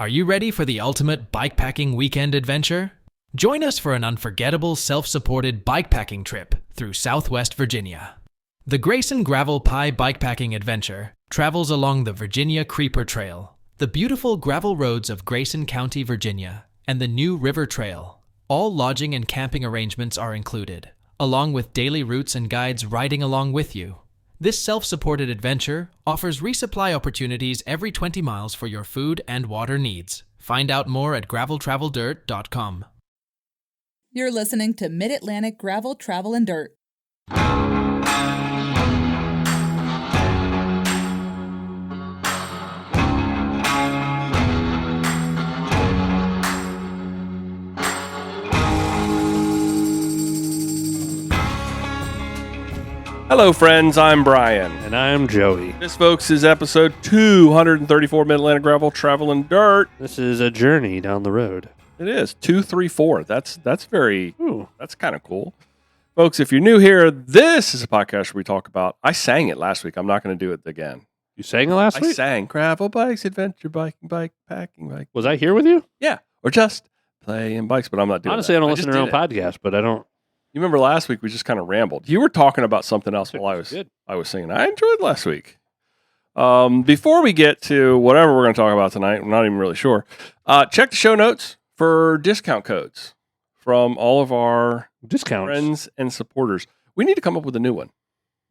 Are you ready for the ultimate bikepacking weekend adventure? Join us for an unforgettable self-supported bikepacking trip through Southwest Virginia. The Grayson Gravel Pie Bikepacking Adventure travels along the Virginia Creeper Trail, the beautiful gravel roads of Grayson County, Virginia, and the New River Trail. All lodging and camping arrangements are included, along with daily routes and guides riding along with you. This self-supported adventure offers resupply opportunities every 20 miles for your food and water needs. Find out more at graveltraveldirt.com. You're listening to Mid-Atlantic Gravel, Travel, and Dirt. Hello, friends. I'm Brian. And I'm Joey. This, folks, is episode 234 Mid-Atlantic Gravel, Travel, and Dirt. This is a journey down the road. It is 234. That's kind of cool. Folks, if you're new here, this is a podcast where we talk about, I sang it last week. I'm not going to do it again. You sang it last week? I sang gravel bikes, adventure biking, bike packing, bike. Was I here with you? Yeah. Or just playing bikes, but I'm not doing Honestly, that. I don't listen to our own podcast, but I don't. You remember last week we just kind of rambled. You were talking about something else while I was singing. I enjoyed last week. Before we get to whatever we're going to talk about tonight, I'm not even really sure. Check the show notes for discount codes from all of our friends and supporters. We need to come up with a new one.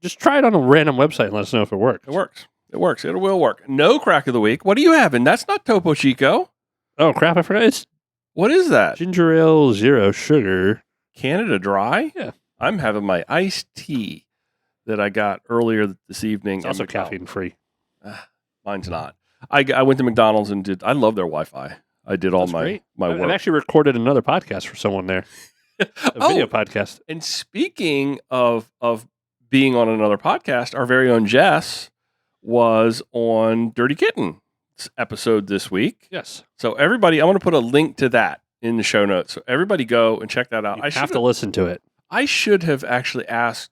Just try it on a random website and let us know if it works. It works. It works. It will work. No crack of the week. What are you having? That's not Topo Chico. Oh, crap. I forgot. What is that? Ginger ale, zero sugar. Canada Dry? Yeah. I'm having my iced tea that I got earlier this evening. It's also caffeine free. Mine's not. I went to McDonald's and I love their Wi-Fi. I did all my work. I've actually recorded another podcast for someone there. A video podcast. And speaking of being on another podcast, our very own Jess was on Dirty Kitten's episode this week. Yes. So everybody, I want to put a link to that in the show notes. So everybody go and check that out. You have to listen to it. I should have actually asked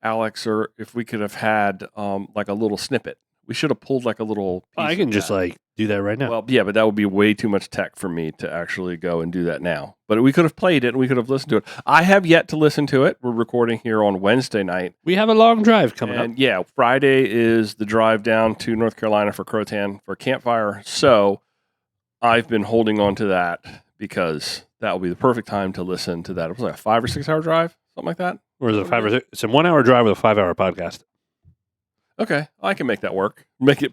Alex or if we could have had like a little snippet. We should have pulled like a little piece. I can just do that right now. Well, yeah, but that would be way too much tech for me to actually go and do that now. But we could have played it and we could have listened to it. I have yet to listen to it. We're recording here on Wednesday night. We have a long drive coming up. Yeah, Friday is the drive down to North Carolina for Croatan for a campfire. So I've been holding on to that because that will be the perfect time to listen to that. It was like a 5 or 6 hour drive, something like that. Or is it 5 or 6? It's a 1 hour drive with a 5 hour podcast. Okay, I can make that work.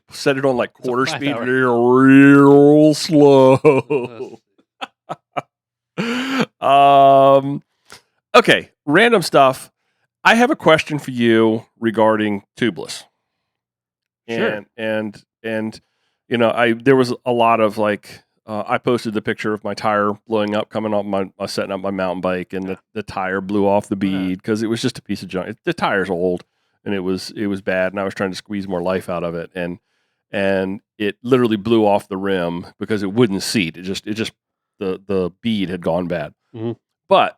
Set it on like quarter speed, real slow. Okay, random stuff. I have a question for you regarding tubeless. Sure. And you know, there was a lot of I posted the picture of my tire blowing up coming off setting up my mountain bike, and the tire blew off the bead because it was just a piece of junk. The tire's old. And it was bad, and I was trying to squeeze more life out of it, and it literally blew off the rim because it wouldn't seat. It just the bead had gone bad. Mm-hmm. But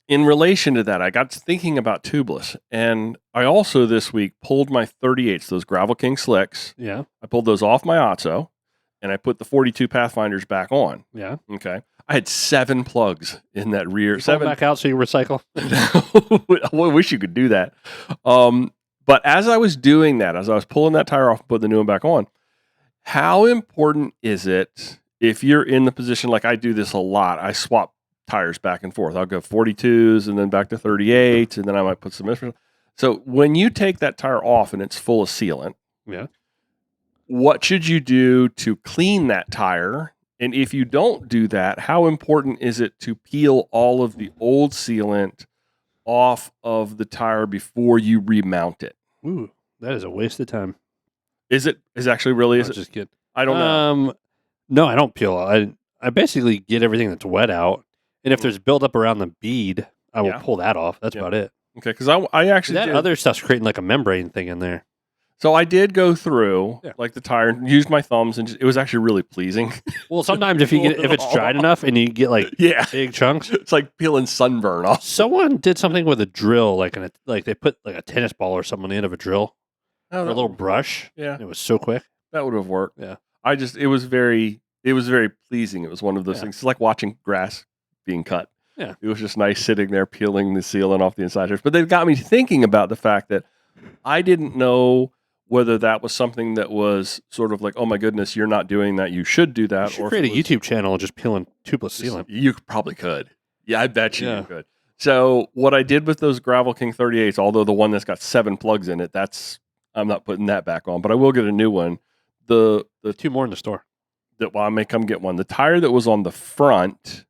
in relation to that, I got to thinking about tubeless, and I also this week pulled my 38s, those Gravel King slicks. Yeah, I pulled those off my Otso, and I put the 42 Pathfinders back on. Yeah. Okay. I had 7 plugs in that rear. 7 back out so you recycle. I wish you could do that. But as I was doing that, as I was pulling that tire off and putting the new one back on, how important is it if you're in the position like I do this a lot? I swap tires back and forth. I'll go 42s and then back to 38s, and then I might put some. So when you take that tire off and it's full of sealant, yeah, what should you do to clean that tire? And if you don't do that, how important is it to peel all of the old sealant off of the tire before you remount it? Ooh, that is a waste of time. Is it? Is actually really? Is I'm it? Just kidding. I don't know. No, I don't peel. I basically get everything that's wet out, and if there's buildup around the bead, I will pull that off. That's about it. Okay, because I actually that other stuff's creating like a membrane thing in there. So I did go through like the tire and used my thumbs, and it was actually really pleasing. Well, sometimes if it's dried enough and you get big chunks, it's like peeling sunburn off. Someone did something with a drill, like they put like a tennis ball or something on the end of a drill, or a little brush. Yeah, it was so quick. That would have worked. Yeah, it was very pleasing. It was one of those things. It's like watching grass being cut. Yeah. It was just nice sitting there peeling the sealant off the inside. But they've got me thinking about the fact that I didn't know whether that was something that was sort of like, oh my goodness, you're not doing that. You should do that. You should create a YouTube channel just peeling tubeless sealant. You probably could. Yeah, I bet you could. So what I did with those Gravel King 38s, although the one that's got 7 plugs in it, I'm not putting that back on, but I will get a new one. The 2 more in the store. I may come get one. The tire that was on the front,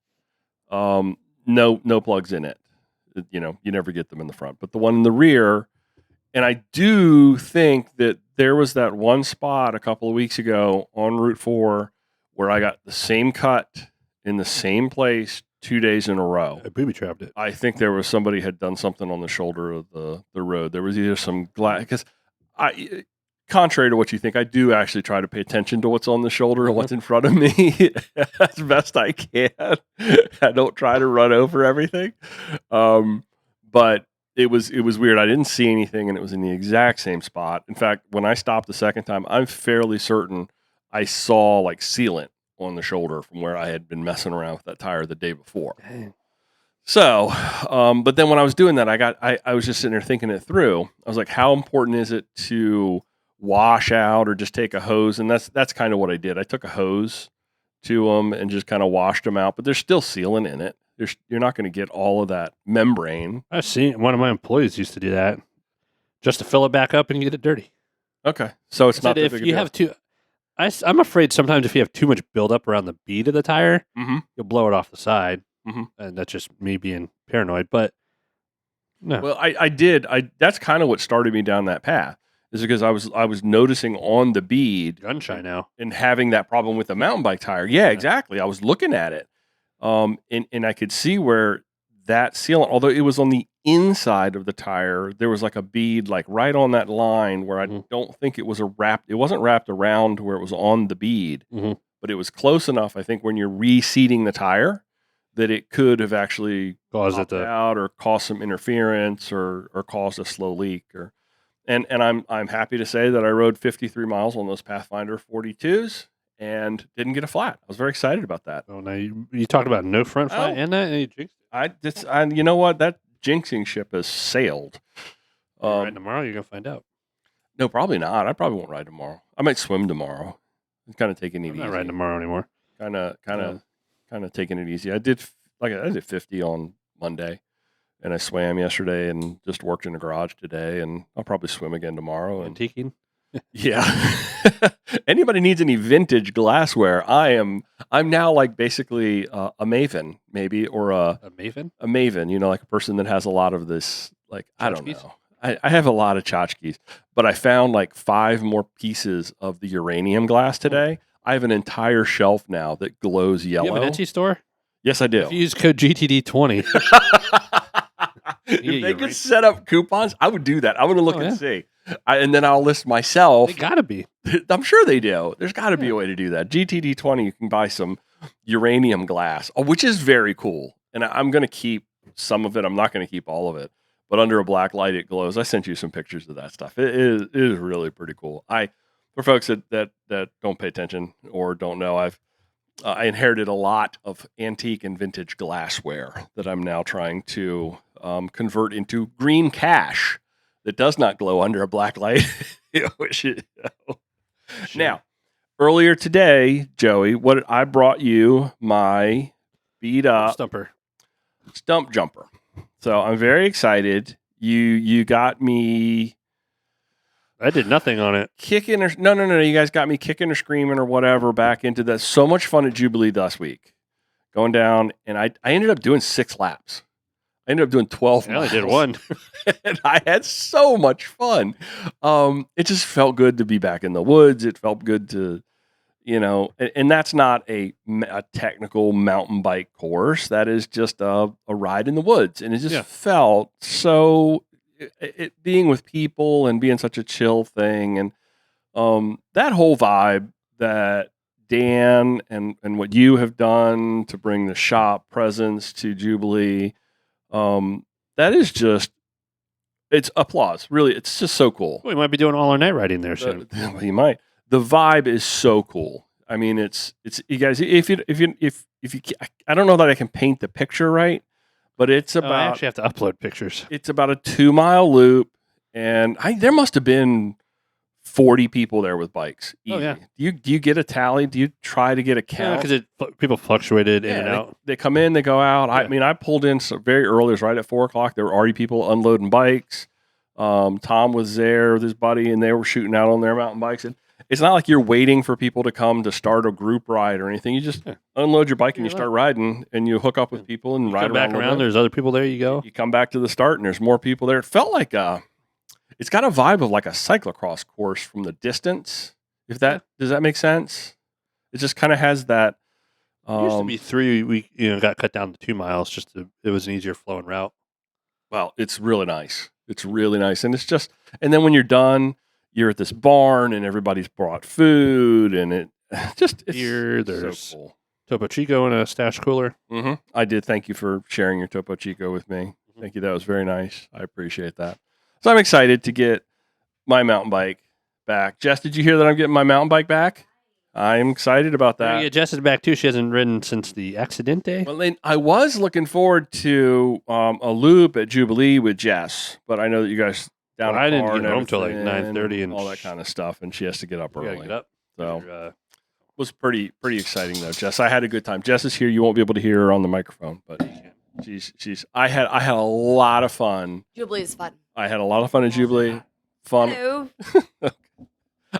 no plugs in it. You never get them in the front, but the one in the rear. And I do think that there was that one spot a couple of weeks ago on Route 4 where I got the same cut in the same place 2 days in a row. I booby trapped it. I think there was somebody had done something on the shoulder of the road. There was either some glass, because contrary to what you think, I do actually try to pay attention to what's on the shoulder and what's in front of me as best I can. I don't try to run over everything. But it was weird. I didn't see anything, and it was in the exact same spot. In fact, when I stopped the second time, I'm fairly certain I saw like sealant on the shoulder from where I had been messing around with that tire the day before. Dang. So, but then when I was doing that, I was just sitting there thinking it through. I was like, how important is it to wash out or just take a hose? And that's kind of what I did. I took a hose to them and just kind of washed them out, but there's still sealant in it. You're not going to get all of that membrane. I've seen one of my employees used to do that just to fill it back up and get it dirty. Okay. So it's not that if big a you deal. have too, I'm afraid sometimes if you have too much buildup around the bead of the tire, you'll blow it off the side. And that's just me being paranoid. But no. Well, I did. That's kind of what started me down that path, is because I was noticing on the bead gun shy now and having that problem with the mountain bike tire. Yeah, exactly. I was looking at it. And I could see where that sealant, although it was on the inside of the tire, there was like a bead like right on that line where I don't think it was it wasn't wrapped around where it was on the bead, but it was close enough, I think, when you're reseating the tire that it could have actually caused it out or caused some interference or caused a slow leak. And I'm happy to say that I rode 53 miles on those Pathfinder 42s. And didn't get a flat. I was very excited about that. Oh, now you talked about no front flat and that, and you jinxed it. You know what? That jinxing ship has sailed. Right tomorrow, you're gonna find out. No, probably not. I probably won't ride tomorrow. I might swim tomorrow. I'm kind of taking it easy. I'm not riding tomorrow anymore. Kind of taking it easy. I did 50 on Monday, and I swam yesterday, and just worked in the garage today, and I'll probably swim again tomorrow. Antiquing. Yeah. Anybody needs any vintage glassware, I'm now like basically a maven, maybe, or a maven? A maven, like a person that has a lot of this, like, I don't know. I have a lot of tchotchkes, but I found like 5 more pieces of the uranium glass today. I have an entire shelf now that glows yellow. You have an Etsy store? Yes, I do. If you use code GTD20. If they could set up coupons, I would do that. I'm going to look and see. And then I'll list myself. They gotta be. I'm sure they do. There's got to be a way to do that. GTD20, you can buy some uranium glass, which is very cool. And I'm going to keep some of it. I'm not going to keep all of it. But under a black light, it glows. I sent you some pictures of that stuff. It is really pretty cool. For folks that don't pay attention or don't know, I inherited a lot of antique and vintage glassware that I'm now trying to convert into green cash that does not glow under a black light. Now, earlier today, Joey, I brought you my beat up stump jumper. So I'm very excited. You got me. I did nothing on it. Kicking or no. You guys got me kicking or screaming or whatever back into that. So much fun at Jubilee last week, going down, and I ended up doing 6 laps. I ended up doing 12 miles. I only did 1. And I had so much fun. It just felt good to be back in the woods. It felt good to, and that's not a technical mountain bike course. That is just a ride in the woods. And it just felt so, it being with people and being such a chill thing. And that whole vibe that Dan and what you have done to bring the shop presence to Jubilee, that is just, it's applause. Really, it's just so cool. We might be doing all our night riding there soon. You might. The vibe is so cool. I mean, it's you guys. If you I don't know that I can paint the picture right, but it's I about actually have to upload pictures. it's about a 2-mile loop, and there must have been 40 people there with bikes. Easy. Oh, yeah. Do you get a tally? Do you try to get a count? Because people fluctuated in and out. They come in, they go out. I Yeah. mean, I pulled in very early. It was right at 4:00. There were already people unloading bikes. Tom was there with his buddy, and they were shooting out on their mountain bikes. And it's not like you're waiting for people to come to start a group ride or anything. You just unload your bike and you start riding, and you hook up with people and ride come back around. There's other people there. You go. You come back to the start, and there's more people there. It felt like it's got a vibe of like a cyclocross course from the distance. Does that make sense? It just kind of has that. It used to be 3. We got cut down to 2 miles. It was an easier flowing route. Well, it's really nice. It's really nice, and it's just. And then when you're done, you're at this barn, and everybody's brought food, and it's there's so cool. Topo Chico in a stash cooler. Mm-hmm. I did. Thank you for sharing your Topo Chico with me. Thank you. That was very nice. I appreciate that. So I'm excited to get my mountain bike back. Jess, did you hear that I'm getting my mountain bike back? I'm excited about that. Yeah, Jess is back too. She hasn't ridden since the Accidente. Well, I was looking forward to a loop at Jubilee with Jess, but I know that you guys down. I didn't get home till like 9:30 and all that kind of stuff, and she has to get up early. Get up. So it was pretty exciting though, Jess. I had a good time. Jess is here. You won't be able to hear her on the microphone, but she's. I had a lot of fun. Jubilee is fun. I had a lot of fun at Jubilee. Fun. Hello.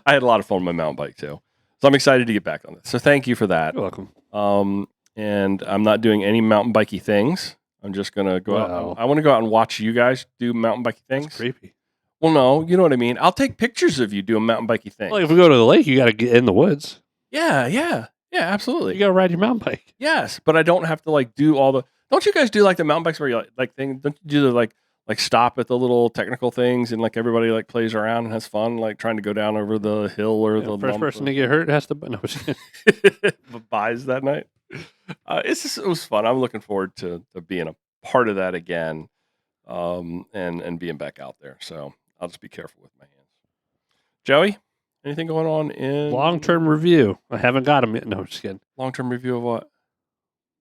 I had a lot of fun on my mountain bike too. So I'm excited to get back on this. So thank you for that. You're welcome. And I'm not doing any mountain bikey things. I'm just gonna go out. I want to go out and watch you guys do mountain bikey things. That's creepy. Well, no, you know what I mean. I'll take pictures of you doing mountain bikey things. Well, if we go to the lake, you got to get in the woods. Yeah, absolutely. You got to ride your mountain bike. Yes, but I don't have to like do all the. Don't you guys do like the mountain bikes where you like thing? Don't you do the like stop at the little technical things and like everybody like plays around and has fun, like trying to go down over the hill or the first person to get hurt has to. No, buys that night. It was fun. I'm looking forward to being a part of that again, and being back out there. So I'll just be careful with my hands. Joey, anything going on in long-term review? I haven't got them yet. No, I'm just kidding. Long-term review of what?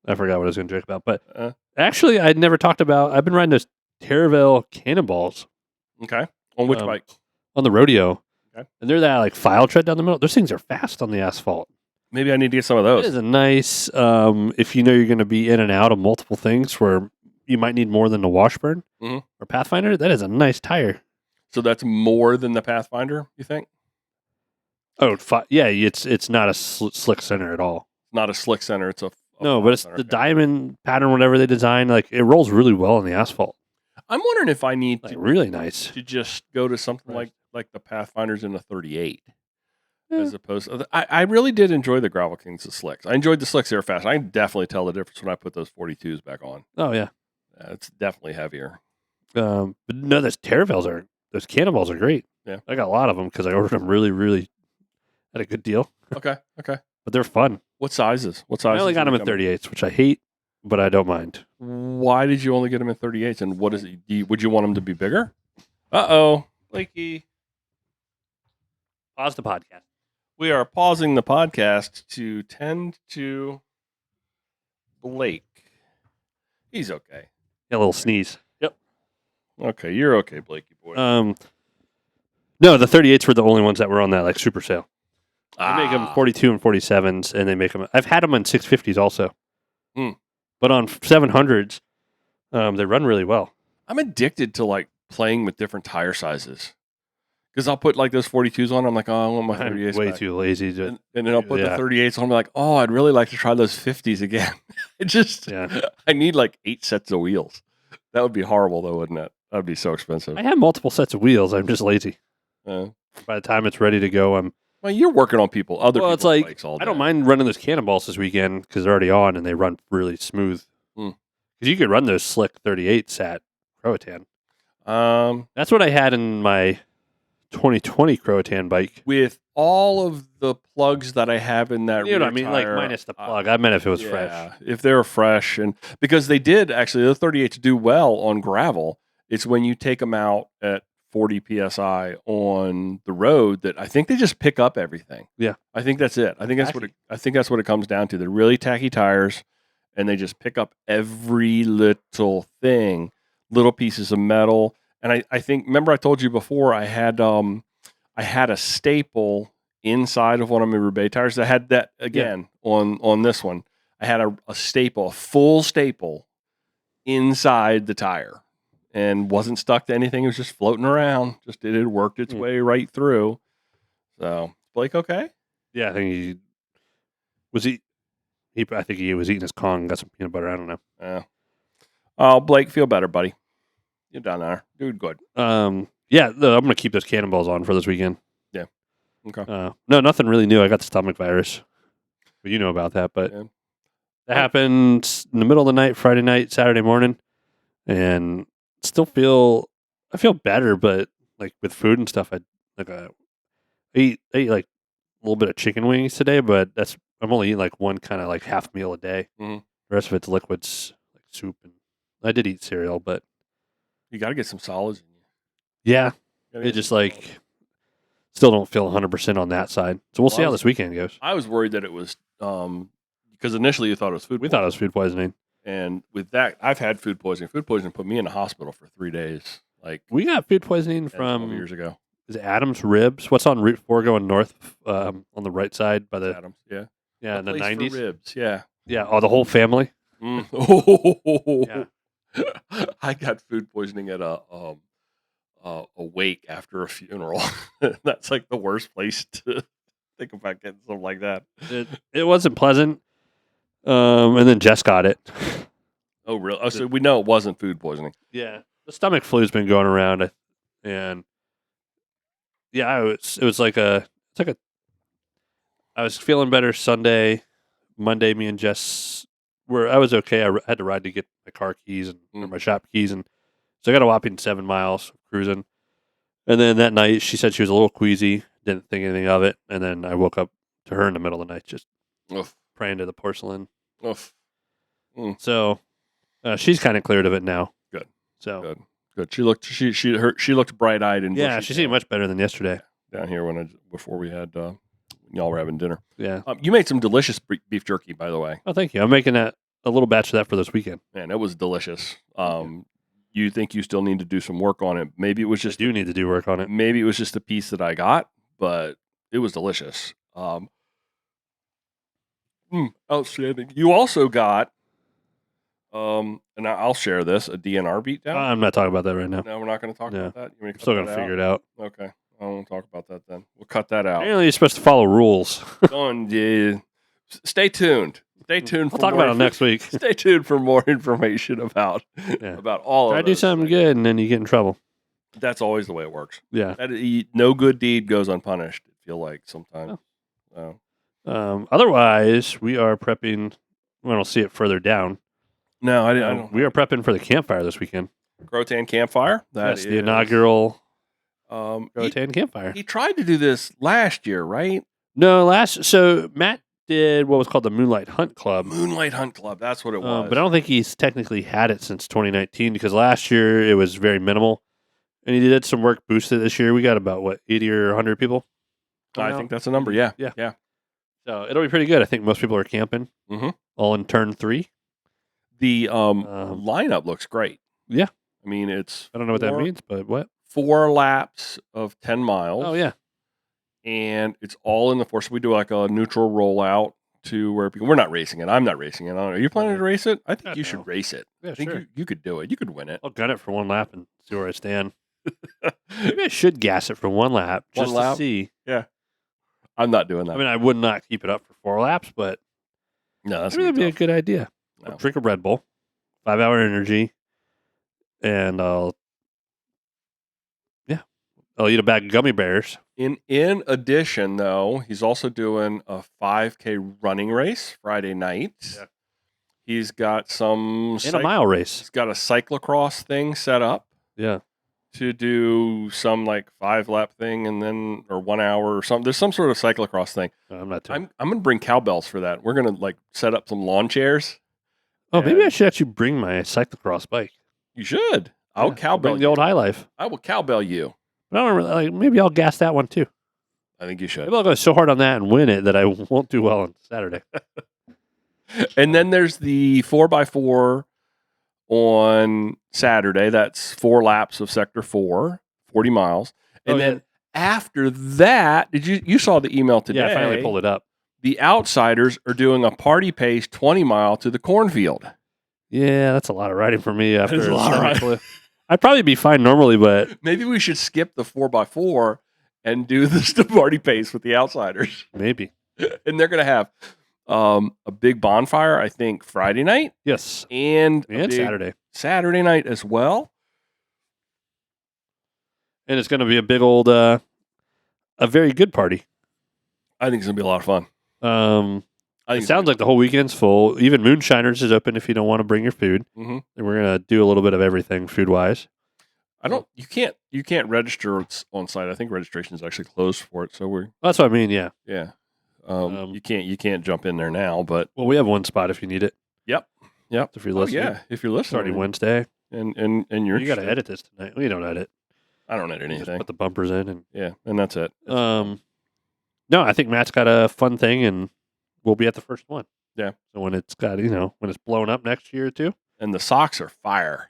I forgot what I was going to joke about, but actually, I'd never talked about. I've been riding those Terraville Cannonballs. Okay, on which bike? On the rodeo. Okay, and they're that like file tread down the middle. Those things are fast on the asphalt. Maybe I need to get some of those. It is a nice, if you know you're going to be in and out of multiple things where you might need more than the Washburn or Pathfinder, that is a nice tire. So that's more than the Pathfinder, you think? Oh, yeah, it's not a slick center at all. Not a slick center, it's a no, but it's the diamond pattern, whatever they design, like it rolls really well on the asphalt. I'm wondering if I need to really nice to just go to something like the Pathfinders in a 38. As opposed to, I really did enjoy the Gravel Kings, the slicks. I enjoyed the slicks. They were fast. I can definitely tell the difference when I put those 42s back on. Oh, yeah. It's definitely heavier. But no, those Cannonballs are great. Yeah. I got a lot of them because I ordered them really, really at a good deal. Okay. But they're fun. What sizes? I only got them in 38s, which I hate, but I don't mind. Why did you only get them in 38s? And what is it? Would you want them to be bigger? Uh-oh. Blakey. Pause the podcast. We are pausing the podcast to tend to Blake. He's okay. Got a little sneeze. Yep. Okay, you're okay, Blakey boy. No, the 38s were the only ones that were on that like super sale. They make them 42 and 47s, and they make them. I've had them on 650s also, but on 700s, they run really well. I'm addicted to like playing with different tire sizes. Because I'll put like those 42s on. I'm like, oh, I want my 38s. I'm way back. too lazy to. And then I'll put the 38s on. I'm like, oh, I'd really like to try those 50s again. I need like 8 sets of wheels. That would be horrible, though, wouldn't it? That would be so expensive. I have multiple sets of wheels. I'm just lazy. By the time it's ready to go, I'm. Well, you're working on people's bikes all day. I don't mind running those Cannonballs this weekend because they're already on and they run really smooth. Because you could run those slick 38s at Croatan. That's what I had in my 2020 Croatan bike. With all of the plugs that I have in that rear tire, like minus the plug. I meant if it was fresh. If they were fresh. And because they did, actually, the 38s do well on gravel. It's when you take them out at 40 psi on the road that I think they just pick up everything. Yeah. I think that's it. I think that's what it comes down to. They're really tacky tires, and they just pick up every little thing, little pieces of metal. And I think, remember I told you before, I had a staple inside of one of my Roubaix tires. I had that again on this one. I had a staple, a full staple inside the tire, and wasn't stuck to anything. It was just floating around. It had worked its way right through. So Blake, okay? Yeah, I think he was I think he was eating his Kong and got some peanut butter. I don't know. Yeah. Oh, Blake, feel better, buddy. You're down there. Dude, good. Yeah, I'm going to keep those cannonballs on for this weekend. Yeah. Okay. No, nothing really new. I got the stomach virus. But you know about that. But that happened in the middle of the night, Friday night, Saturday morning. And I feel better, but like with food and stuff, I ate like a little bit of chicken wings today, but I'm only eating like one kind of like half meal a day. Mm-hmm. The rest of it's liquids, like soup, and I did eat cereal, but you got to get some solids in you. Yeah, it just like still don't feel 100% on that side. So we'll see how this weekend goes. I was worried that it was because initially you thought it was food. We thought it was food poisoning, and with that, I've had food poisoning. Food poisoning put me in the hospital for 3 days. Like we got food poisoning 12 from years ago. Is it Adams Ribs? What's on Route 4 going north on the right side by the Adams? Yeah, in the 90s. Ribs, yeah. Oh, the whole family. Yeah. I got food poisoning at a wake after a funeral. That's like the worst place to think about getting something like that. It wasn't pleasant. And then Jess got it. Oh, really? Oh, so we know it wasn't food poisoning. Yeah, the stomach flu's been going around, and yeah, it was like I was feeling better Sunday, Monday. Me and Jess I was okay. I had to ride to get my car keys or my shop keys, and so I got a whopping 7 miles cruising. And then that night, she said she was a little queasy, didn't think anything of it, and then I woke up to her in the middle of the night, just praying to the porcelain. So she's kind of cleared of it now. Good. So good. She looked bright eyed and yeah, she seemed much better than yesterday. Down here before we had y'all were having dinner. Yeah, you made some delicious beef jerky, by the way. Oh, thank you. I'm making a little batch of that for this weekend. Man, it was delicious. You think you still need to do some work on it? Maybe it was just you need to do work on it. Maybe it was just a piece that I got, but it was delicious. Outstanding. You also got, and I'll share this, a DNR beatdown. I'm not talking about that right now. No, we're not going to talk about that. I'm still going to figure it out. Okay. I won't talk about that then. We'll cut that out. Apparently, you're supposed to follow rules. Stay tuned. Stay tuned. We'll talk about it next week. Stay tuned for more information about all of it. Try to do something good, and then you get in trouble. That's always the way it works. Yeah. No good deed goes unpunished, I feel like sometimes. Otherwise, we are prepping. I don't see it further down. No, I don't. We are prepping for the campfire this weekend. Crotan Campfire. That's the inaugural Crotan Campfire. He tried to do this last year, right? No, so Matt did what was called the Moonlight Hunt Club. Moonlight Hunt Club, that's what it was. But I don't think he's technically had it since 2019 because last year it was very minimal. And he did some work boosted this year. We got about, 80 or 100 people? I think that's a number, yeah. So it'll be pretty good. I think most people are camping, all in turn 3. The lineup looks great. Yeah. I mean, it's... I don't know what that means, but what? 4 laps of 10 miles. Oh, yeah. And it's all in the force. We do like a neutral rollout to where people... We're not racing it. I'm not racing it. I don't know. Are you planning to race it? I think you should race it. Yeah, I think you could do it. You could win it. I'll gun it for 1 lap and see where I stand. Maybe I should gas it for 1 lap just to see. Yeah. I'm not doing that. I mean, I would not keep it up for 4 laps, but no, that's maybe that'd be a good idea. No. I'll drink a Red Bull, 5-hour energy, and I'll eat a bag of gummy bears. In addition, though, he's also doing a 5K running race Friday night. Yeah. He's got some... And a mile race. He's got a cyclocross thing set up. Yeah. To do some 5-lap thing and then, or 1 hour or something. There's some sort of cyclocross thing. No, I'm not. I'm going to bring cowbells for that. We're going to set up some lawn chairs. Oh, maybe I should bring my cyclocross bike. You should. I'll cowbell bring the old High Life. I will cowbell you. But I don't really, like, maybe I'll gas that one too. I think you should. Maybe I'll go so hard on that and win it that I won't do well on Saturday. And then there's the 4x4 on Saturday. That's 4 laps of Sector 4, 40 miles. And then after that, you saw the email today? Yeah, I finally pulled it up. The Outsiders are doing a party pace 20 mile to the cornfield. Yeah, that's a lot of riding for me after. That is a lot of riding. I'd probably be fine normally, but maybe we should skip the 4x4 and do the party pace with the Outsiders. Maybe. And they're going to have a big bonfire, I think, Friday night. Yes. And Saturday night as well. And it's going to be a big old, a very good party. I think it's going to be a lot of fun. It sounds like the whole weekend's full. Even Moonshiners is open if you don't want to bring your food. Mm-hmm. And we're going to do a little bit of everything food-wise. You can't register on site. I think registration is actually closed for it. So That's what I mean, yeah. Yeah. You can't jump in there now, but we have one spot if you need it. Yep. If you're listening. If you're listening. Starting Wednesday. And you got to edit this tonight. We don't edit. I don't edit anything. Just put the bumpers in and that's it. No, I think Matt's got a fun thing and we'll be at the first one. Yeah. So when it's got, when it's blown up next year or two. And the socks are fire.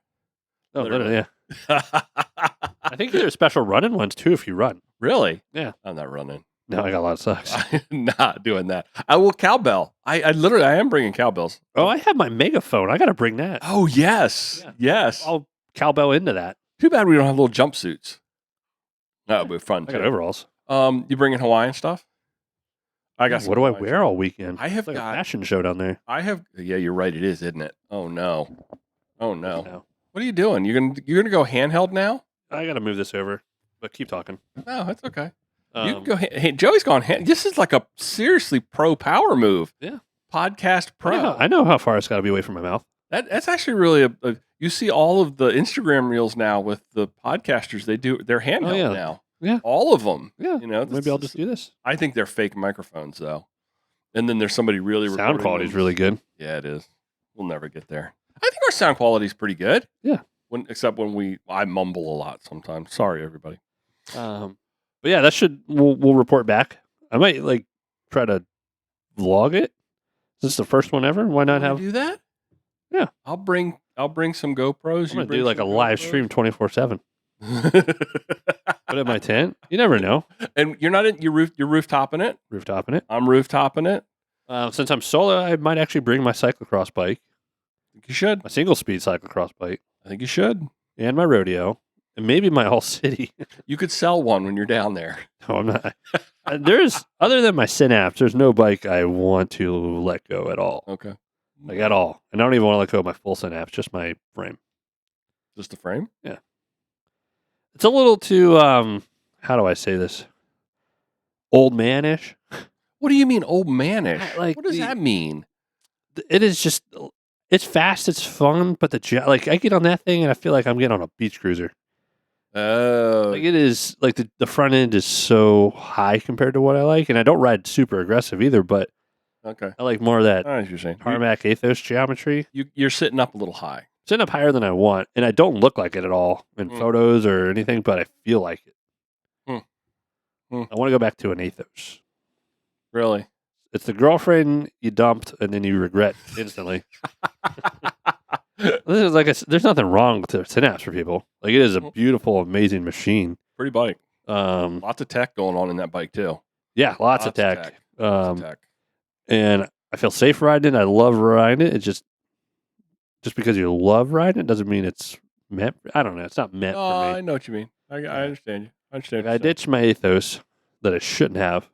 Oh, literally, yeah. I think there's special running ones too if you run. Really? Yeah. I'm not running. No, I got a lot of socks. I'm not doing that. I will cowbell. I am bringing cowbells. Oh, I have my megaphone. I got to bring that. Oh, yes. Yeah. Yes. I'll cowbell into that. Too bad we don't have little jumpsuits. That would be fun, I got overalls. You bringing Hawaiian stuff? I got. What do I wear all weekend? I have got a fashion show down there. Yeah, you're right. It is, isn't it? Oh no. What are you doing? You're gonna go handheld now? I got to move this over, but keep talking. No, that's okay. You can go. Hey, Joey's gone. This is like a seriously pro power move. Yeah. Podcast pro. I know how far it's got to be away from my mouth. That's actually really you see all of the Instagram reels now with the podcasters. They're handheld now. Yeah. All of them. Yeah. Maybe I'll just do this. I think they're fake microphones though. And then there's somebody really sound quality is really good. Yeah, it is. We'll never get there. I think our sound quality is pretty good. Yeah. Except when I mumble a lot sometimes. Sorry, everybody. But yeah, we'll report back. I might try to vlog it. Is this the first one ever? Why not do that? Yeah. I'll bring some GoPros. I'm gonna do a live stream 24/7. Put in my tent. You never know. And you're not you're rooftoping it. Rooftoping it. I'm rooftoping it. Since I'm solo, I might actually bring my cyclocross bike. I think you should. My single speed cyclocross bike. I think you should. And my rodeo. And maybe my all city. You could sell one when you're down there. No, I'm not. Other than my Synapse, there's no bike I want to let go at all. Okay. At all. And I don't even want to let go of my full Synapse, just my frame. Just the frame? Yeah. It's a little too, how do I say this? Old man-ish. What do you mean old man-ish? What does that mean? It is just, it's fast, it's fun, but I get on that thing and I feel like I'm getting on a beach cruiser. Oh. It is, the front end is so high compared to what I like, and I don't ride super aggressive either, but okay. I like more of that you're saying. tarmac ethos geometry. You're sitting up a little high. Sitting up higher than I want, and I don't look like it at all in photos or anything, but I feel like it. I want to go back to an ethos. Really? It's the girlfriend you dumped and then you regret instantly. This is there's nothing wrong with the Synapse for people. It is a beautiful, amazing machine. Pretty bike. Lots of tech going on in that bike too. Yeah, lots of tech. And I feel safe riding it. I love riding it. It's just because you love riding it doesn't mean it's meant. I don't know. It's not meant for me. I know what you mean. I understand you. I understand. I ditched my ethos that I shouldn't have.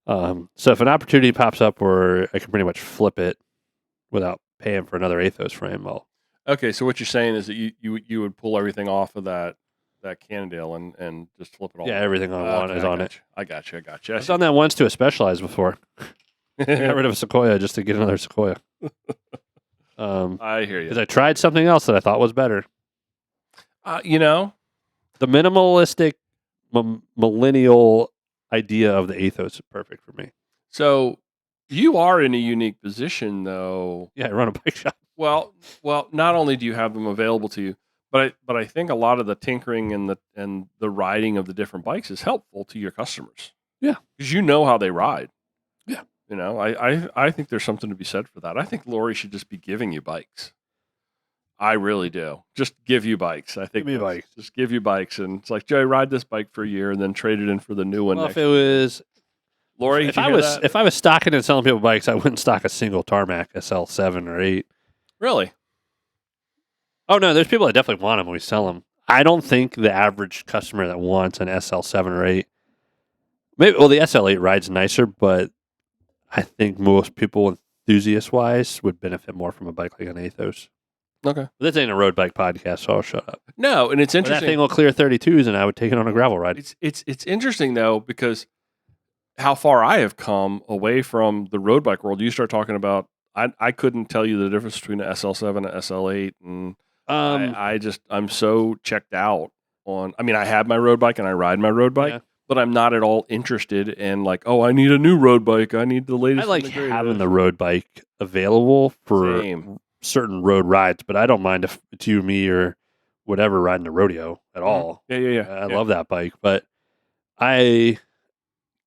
So if an opportunity pops up where I can pretty much flip it without paying for another ethos frame, okay. So what you're saying is that you would pull everything off of that Cannondale and just flip it all. Yeah, everything on one is on it. I got you. I've done that once to a Specialized before. I got rid of a Sequoia just to get another Sequoia. I hear you. Because I tried something else that I thought was better. The minimalistic millennial idea of the ethos is perfect for me. So you are in a unique position, though. Yeah, I run a bike shop. Well, not only do you have them available to you, But I think a lot of the tinkering and the riding of the different bikes is helpful to your customers. Yeah. Because you know how they ride. Yeah. You know, I think there's something to be said for that. I think Lori should just be giving you bikes. I really do. Just give you bikes. I think Give me bikes. Just give you bikes, and it's like, Joey, ride this bike for a year, and then trade it in for the new one. Well, next if it was, Lori, if I was stocking and selling people bikes, I wouldn't stock a single Tarmac SL7 or 8. Really? Oh no, there's people that definitely want them when we sell them. I don't think the average customer that wants an SL7 or 8. Maybe the SL8 rides nicer, but I think most people, enthusiast wise, would benefit more from a bike like an Athos. Okay. But this ain't a road bike podcast, so I'll shut up. No, and it's But interesting. that thing will clear 32s, and I would take it on a gravel ride. It's interesting though, because how far I have come away from the road bike world. You start talking about, I couldn't tell you the difference between an SL7 and an SL8, and I'm so checked out on. I mean, I have my road bike and I ride my road bike, but I'm not at all interested in like, oh, I need a new road bike. I need the latest. I like having the road bike available for certain road rides, but I don't mind if it's you, me, or whatever riding a rodeo at all. Yeah. I love that bike, but I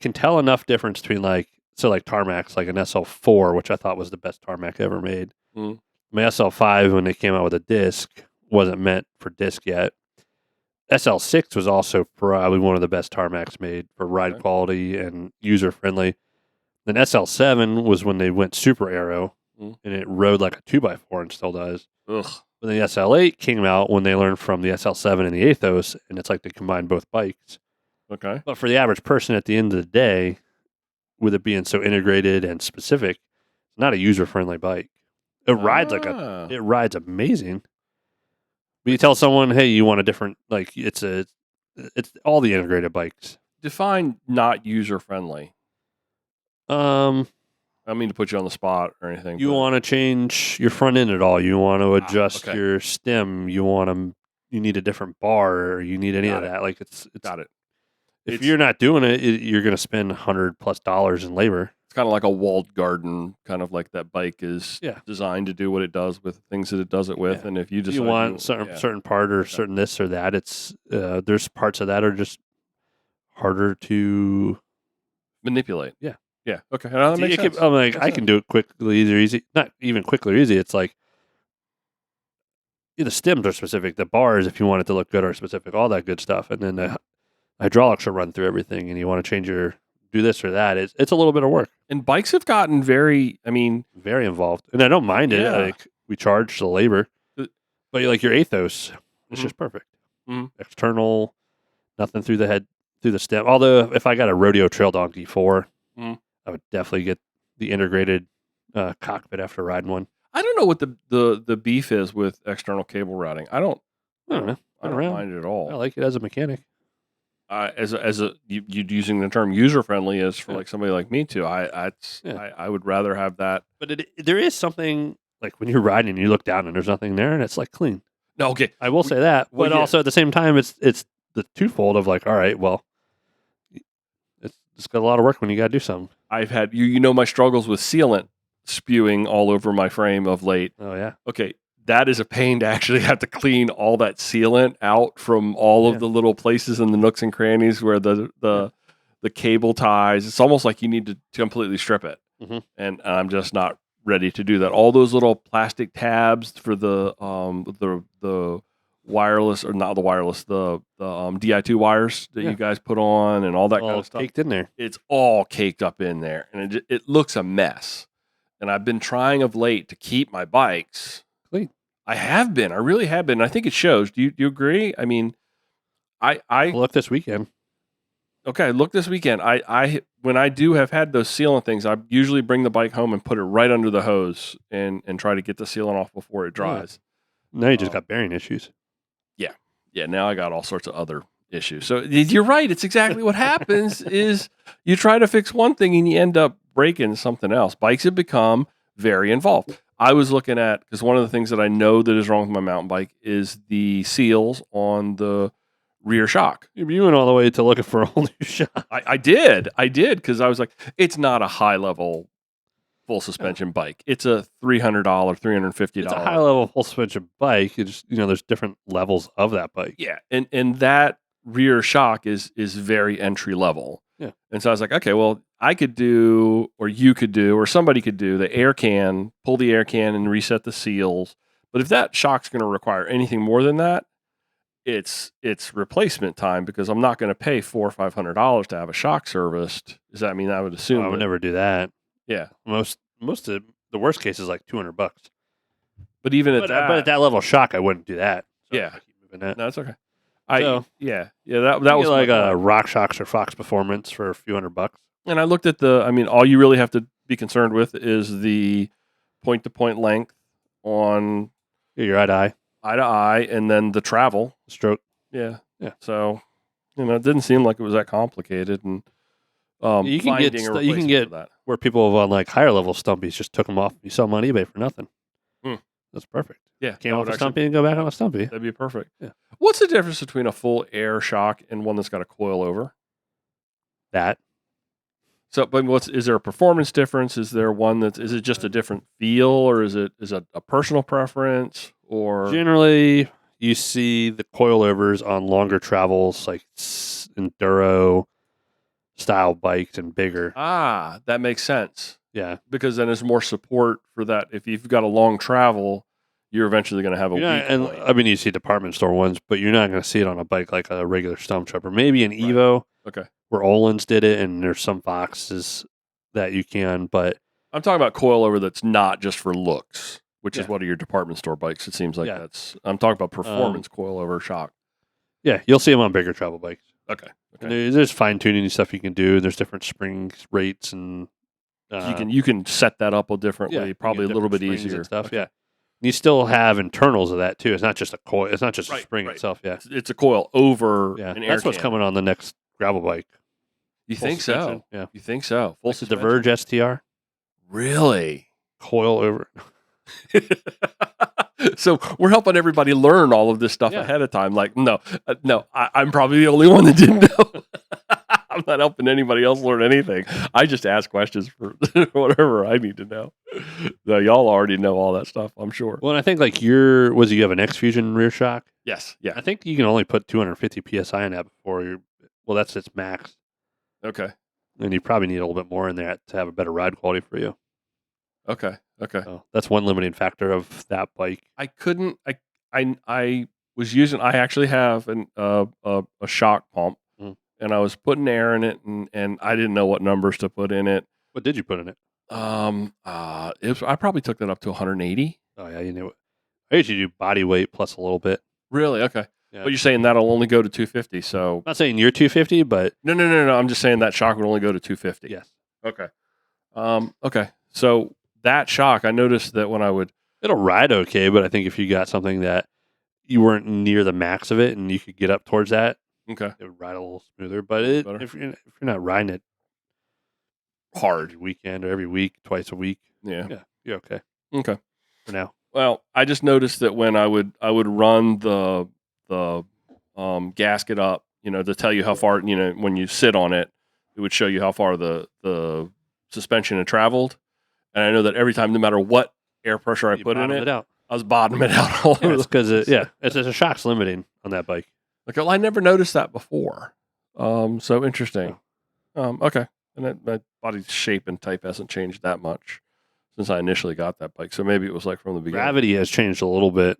can tell enough difference between like Tarmacs, like an SL4, which I thought was the best Tarmac ever made. Mm. My SL5, when they came out with a disc, wasn't meant for disc yet. SL6 was also probably one of the best Tarmacs made for ride quality and user friendly. Then SL7 was when they went super aero, and it rode like a 2x4 and still does. Ugh. But the SL8 came out when they learned from the SL7 and the Athos, and it's like they combined both bikes. Okay. But for the average person at the end of the day, with it being so integrated and specific, it's not a user-friendly bike. It rides it rides amazing. But you tell someone, hey, you want a different, like it's all the integrated bikes. Define not user-friendly. I don't mean to put you on the spot or anything. You want to change your front end at all? You want to adjust your stem? You need a different bar, or you need any of that? Like it's got it. If you're not doing it, you're going to spend $100+ in labor. It's kind of like a walled garden, kind of like that bike is designed to do what it does with things that it does it with. And if you just want certain part or certain this or that, it's there's parts of that are just harder to manipulate. Yeah. Yeah. Okay. That makes sense. I can do it quickly or easy. Not even quickly or easy. It's like the stems are specific. The bars, if you want it to look good, are specific. All that good stuff. And then the hydraulics will run through everything. And you want to do this or that. It's a little bit of work. And bikes have gotten very involved. And I don't mind it. Like we charge the labor. But like your Athos, it's just perfect. Mm-hmm. External, nothing through the head, through the stem. Although if I got a Rodeo Trail Donkey 4, I would definitely get the integrated cockpit after riding one. I don't know what the beef is with external cable routing. I don't know. I don't mind it at all. I like it as a mechanic. As you using the term user friendly is for like somebody like me too. I would rather have that. But there is something like when you're riding and you look down and there's nothing there and it's like clean. No, okay, I will say that. But also at the same time, it's the twofold of like, all right, well, it's got a lot of work when you got to do something. I've had my struggles with sealant spewing all over my frame of late. Oh yeah. Okay, that is a pain to actually have to clean all that sealant out from all of the little places in the nooks and crannies where the cable ties. It's almost like you need to completely strip it, and I'm just not ready to do that. All those little plastic tabs for the wireless, or not the wireless, the Di2 wires that you guys put on and all that kind of stuff. Caked in there. It's all caked up in there, and it looks a mess. And I've been trying of late to keep my bikes clean. I have been. I really have been. I think it shows. Do you agree? I mean, I look this weekend. Okay, look this weekend. I when I do have had those sealant things, I usually bring the bike home and put it right under the hose and try to get the sealant off before it dries. Now you just got bearing issues. Yeah. Now I got all sorts of other issues. So you're right. It's exactly what happens. Is you try to fix one thing and you end up breaking something else. Bikes have become very involved. I was looking at, because one of the things that I know that is wrong with my mountain bike is the seals on the rear shock. You went all the way to looking for a whole new shock. I did, because I was like, it's not a high level full suspension bike. It's a $300, $350. It's a high level full suspension bike. It's just, there's different levels of that bike. Yeah, and that rear shock is very entry level. Yeah. And so I was like, okay, well, I could do, or you could do, or somebody could do the air can, pull the air can and reset the seals. But if that shock's going to require anything more than that, it's replacement time, because I'm not going to pay $400 or $500 to have a shock serviced. Does that mean I would assume? I would never do that. Yeah. Most of the worst case is like $200. But even at But that, at that level of shock, I wouldn't do that. So Yeah. I keep moving that. no, it's okay. So, That You was get like my a thought. Rock Shocks or Fox Performance for a few $100. And I looked at all you really have to be concerned with is the point to point length on Your eye to eye, and then the travel. stroke. Yeah. Yeah. So, it didn't seem like it was that complicated. And You can get finding a stu- you can replacement get- for that. Where people on like higher level stumpies just took them off. You sell them on eBay for nothing. That's perfect. Yeah. Came that off would a actually- stumpy and go back on a stumpy. That'd be perfect. Yeah. What's the difference between a full air shock and one that's got a coil over? That. So, but is there a performance difference? Is there one is it just a different feel, or is it a personal preference, or Generally, you see the coilovers on longer travels, like enduro style bikes and bigger. that makes sense, Yeah. because then there's more support for that. If you've got a long travel, you're eventually going to have a You're not- weak and point. I mean, you see department store ones, but you're not going to see it on a bike like a regular stump tripper. Maybe an Evo, Okay. where Olin's did it, and there's some Foxes that you can, but I'm talking about coilover that's not just for looks, which is Yeah. one of your department store bikes. It seems like Yeah. I'm talking about performance coilover shock. yeah, you'll see them on bigger travel bikes. Okay. And there's fine tuning and stuff you can do. There's different spring rates and You can set that up differently, you can probably a get little bit different springs easier. and stuff. Okay. Yeah, you still have internals of that too. It's not just a coil. It's not just a Right, spring right. itself. Yeah, It's a coil over yeah. an air That's what's can. coming on the next gravel bike. You Full think suspension. so? Yeah, You think so? Full like the suspension? Diverge STR Really? coil over. So we're helping everybody learn all of this stuff Yeah. ahead of time. Like, no, I'm probably the only one that didn't know. I'm not helping anybody else learn anything. I just ask questions for whatever I need to know. So y'all already know all that stuff, I'm sure. Well, and I think like you have an X Fusion rear shock. Yes. Yeah. I think you can only put 250 psi in that before you. Well, that's its max, Okay. and you probably need a little bit more in there to have a better ride quality for you. Okay. So that's one limiting factor of that bike. I couldn't. I was using. I actually have a shock pump, Mm. and I was putting air in it, and I didn't know what numbers to put in it. What did you put in it? I probably took that up to 180. Oh yeah, you knew it. I usually do body weight plus a little bit. Really? Okay. Yeah. But you're saying that'll only go to 250. So I'm not saying you're 250, but no. I'm just saying that shock would only go to 250. yes, Okay. Okay. So that shock, I noticed that when I would. it'll ride okay. But I think if you got something that you weren't near the max of it and you could get up towards that, Okay. it would ride a little smoother. But Better. if you're not riding it Hard. every weekend or every week, twice a week, Yeah. you're okay Okay. for now. Well, I just noticed that when I would run the gasket up, to tell you how far, when you sit on it, it would show you how far the suspension had traveled. And I know that every time, no matter what air pressure I You put in bottom it, out. I was bottoming it out all Yeah, over. it's because it's a shock's limiting on that bike. Okay, well, I never noticed that before. So interesting. Okay, and my body's shape and type hasn't changed that much since I initially got that bike. So maybe it was like from the beginning. Gravity has changed a little bit.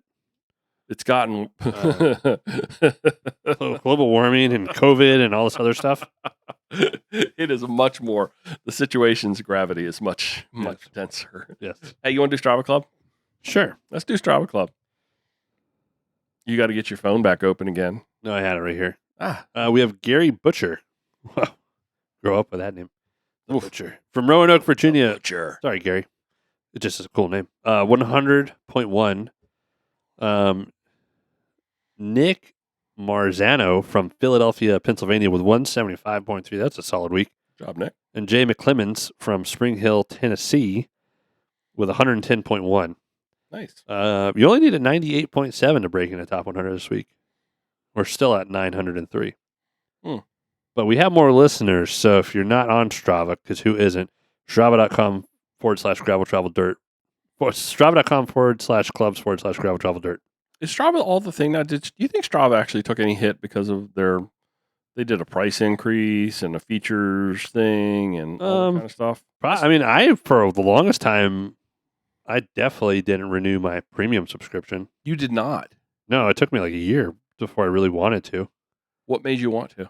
It's gotten. Global warming and COVID and all this other stuff. It is much more. The situation's gravity is much denser. Yes, Hey, you want to do Strava Club? sure. Let's do Strava Club. You got to get your phone back open again. No, I had it right here. Ah, We have Gary Butcher. Wow. Grow up with that name. Oof. Butcher. From Roanoke, Virginia. sure. Sorry, Gary. It just is a cool name. 100.1. Nick Marzano from Philadelphia, Pennsylvania with 175.3. That's a solid week. Job, Nick. And Jay McClemens from Spring Hill, Tennessee with 110.1. Nice. You only need a 98.7 to break in the top 100 this week. We're still at 903. But we have more listeners, so if you're not on Strava, because who isn't, Strava.com Strava travel dirt. Strava.com/clubs/gravel travel dirt. Is Strava all the thing now? Do you think Strava actually took any hit because of they did a price increase and a features thing and all that kind of stuff? I mean, for the longest time, I definitely didn't renew my premium subscription. You did not. No, it took me like a year before I really wanted to. What made you want to?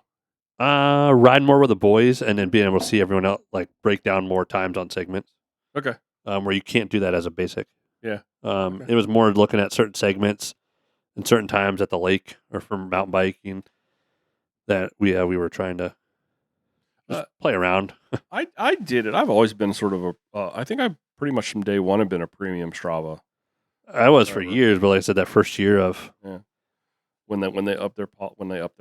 Ride more with the boys and then being able to see everyone else like break down more times on segments. Okay. Where you can't do that as a basic. Yeah. It was more looking at certain segments and certain times at the lake or for mountain biking that we were trying to just play around. I did it. I've always been sort of I think I pretty much from day one have been a premium Strava. I was for years, but like I said, that first year of when they up their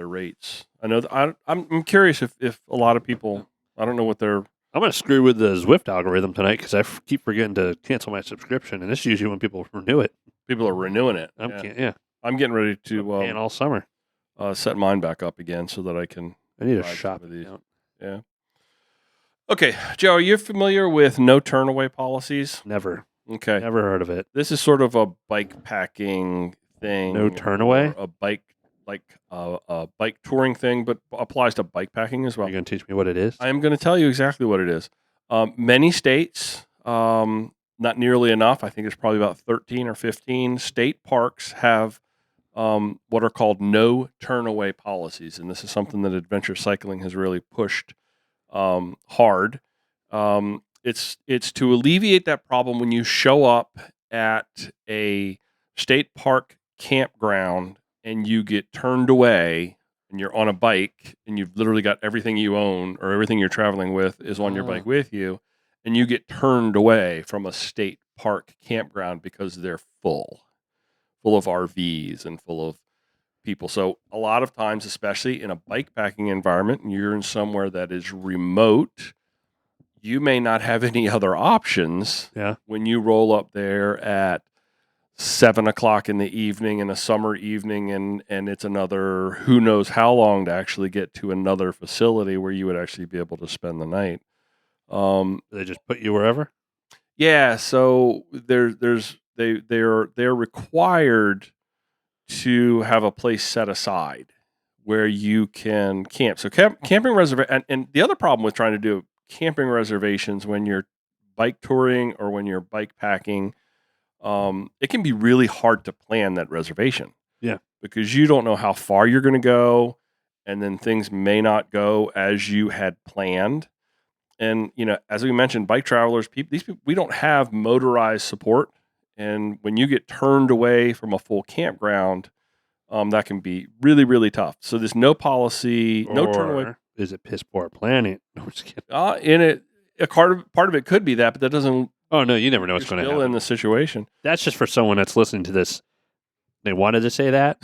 rates. I know I'm curious if a lot of people, I don't know what they're. I'm going to screw with the Zwift algorithm tonight because I keep forgetting to cancel my subscription, and this is usually when people renew it. People are renewing it. I'm getting ready to and all summer set mine back up again so that I can. I need a shop of these. Yeah. Okay, Joe, are you familiar with no turnaway policies? Never. Okay. Never heard of it. This is sort of a bike packing thing. No turnaway? A bike, like a bike touring thing, but applies to bike packing as well. Are you going to teach me what it is? I am going to tell you exactly what it is. Many states, not nearly enough. I think it's probably about 13 or 15 state parks have what are called no turnaway policies. And this is something that adventure cycling has really pushed hard. It's to alleviate that problem when you show up at a state park campground and you get turned away and you're on a bike and you've literally got everything you own or everything you're traveling with is on your bike with you, and you get turned away from a state park campground because they're full of RVs and full of people. So a lot of times, especially in a bike packing environment, and you're in somewhere that is remote, you may not have any other options when you roll up there at 7:00 in the evening in a summer evening, and it's another who knows how long to actually get to another facility where you would actually be able to spend the night. They just put you wherever? Yeah, so they're required to have a place set aside where you can camp. So camping reservation, and the other problem with trying to do camping reservations when you're bike touring or when you're bike packing, it can be really hard to plan that reservation. Yeah, because you don't know how far you're going to go, and then things may not go as you had planned. And as we mentioned, bike travelers, these people, we don't have motorized support, and when you get turned away from a full campground, that can be really, really tough. So there's no policy, no turn away. Is it piss poor planning? No, I'm just kidding. In it, part of it could be that, but that doesn't. Oh no, you never know what's going to happen. Still in the situation. That's just for someone that's listening to this. They wanted to say that.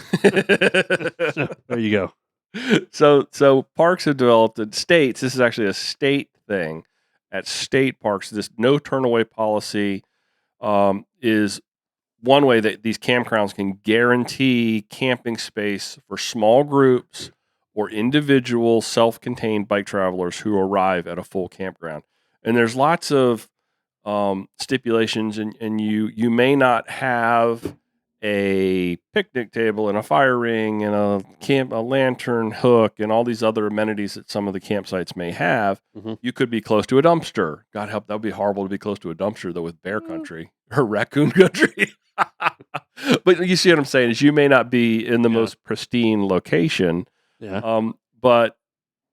So, there you go. So parks have developed in states. This is actually a state thing. At state parks, this no turnaway policy is one way that these campgrounds can guarantee camping space for small groups or individual self-contained bike travelers who arrive at a full campground. And there's lots of stipulations, and you may not have a picnic table and a fire ring and a lantern hook and all these other amenities that some of the campsites may have. Mm-hmm. You could be close to a dumpster. God help, that would be horrible to be close to a dumpster though with bear country or raccoon country. But you see what I'm saying is you may not be in the most pristine location. Yeah. But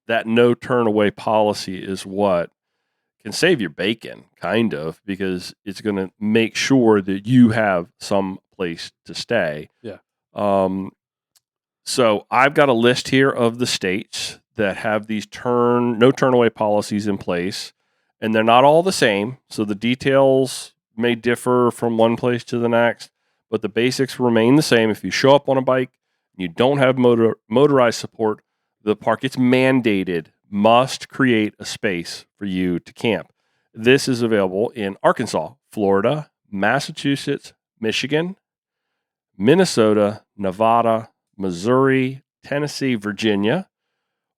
that no turn away policy is what can save your bacon, kind of, because it's going to make sure that you have some place to stay. Yeah. So I've got a list here of the states that have these no turn away policies in place, and they're not all the same. So the details may differ from one place to the next, but the basics remain the same. If you show up on a bike and you don't have motorized support, the park, it's mandated, must create a space for you to camp. This is available in Arkansas, Florida, Massachusetts, Michigan, Minnesota, Nevada, Missouri, Tennessee, Virginia,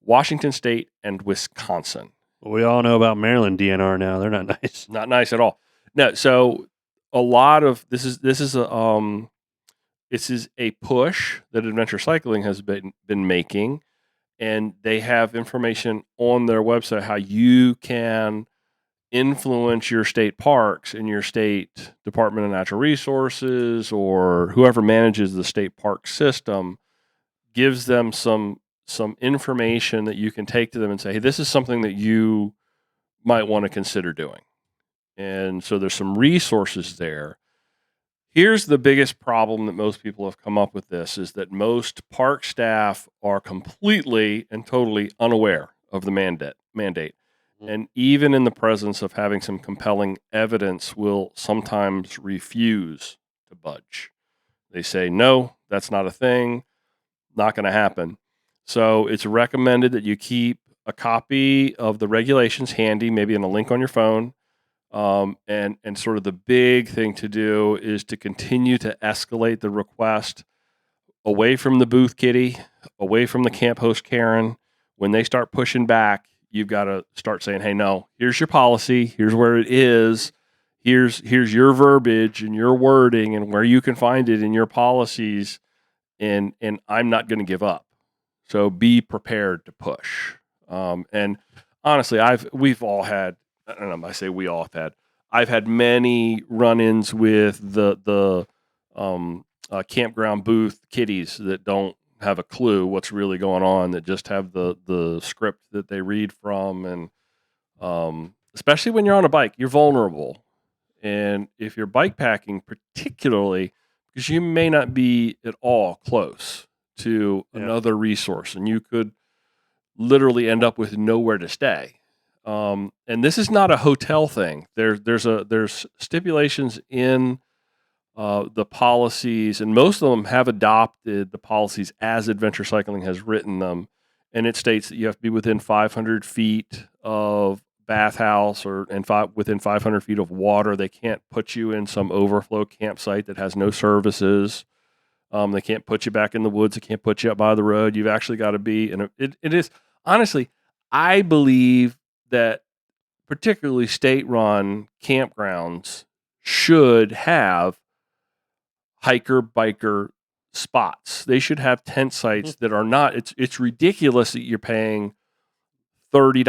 Washington State, and Wisconsin. Well, we all know about Maryland DNR now. They're not nice. Not nice at all. No, so a lot of this is a push that Adventure Cycling has been making, and they have information on their website how you can influence your state parks and your state Department of Natural Resources or whoever manages the state park system gives them some information that you can take to them and say, hey, this is something that you might want to consider doing. And so there's some resources there. Here's the biggest problem that most people have come up with this is that most park staff are completely and totally unaware of the mandate. And even in the presence of having some compelling evidence, will sometimes refuse to budge. They say, no, that's not a thing, not going to happen. So it's recommended that you keep a copy of the regulations handy, maybe in a link on your phone. And sort of the big thing to do is to continue to escalate the request away from the booth kitty, away from the camp host Karen. When they start pushing back, you've got to start saying, hey, no, here's your policy. Here's where it is. Here's your verbiage and your wording and where you can find it in your policies. And I'm not going to give up. So be prepared to push. And honestly, we've all had, I don't know, I say we all have had, I've had many run-ins with the campground booth kiddies that don't have a clue what's really going on, that just have the script that they read from. And especially when you're on a bike, you're vulnerable. And if you're bike packing, particularly, because you may not be at all close to another resource, and you could literally end up with nowhere to stay. And this is not a hotel thing. There's stipulations in the policies, and most of them have adopted the policies as Adventure Cycling has written them. And it states that you have to be within 500 feet of bathhouse within 500 feet of water. They can't put you in some overflow campsite that has no services. They can't put you back in the woods. They can't put you up by the road. You've actually got to be, and it is, honestly, I believe that particularly state-run campgrounds should have hiker-biker spots. They should have tent sites that are not, it's ridiculous that you're paying $30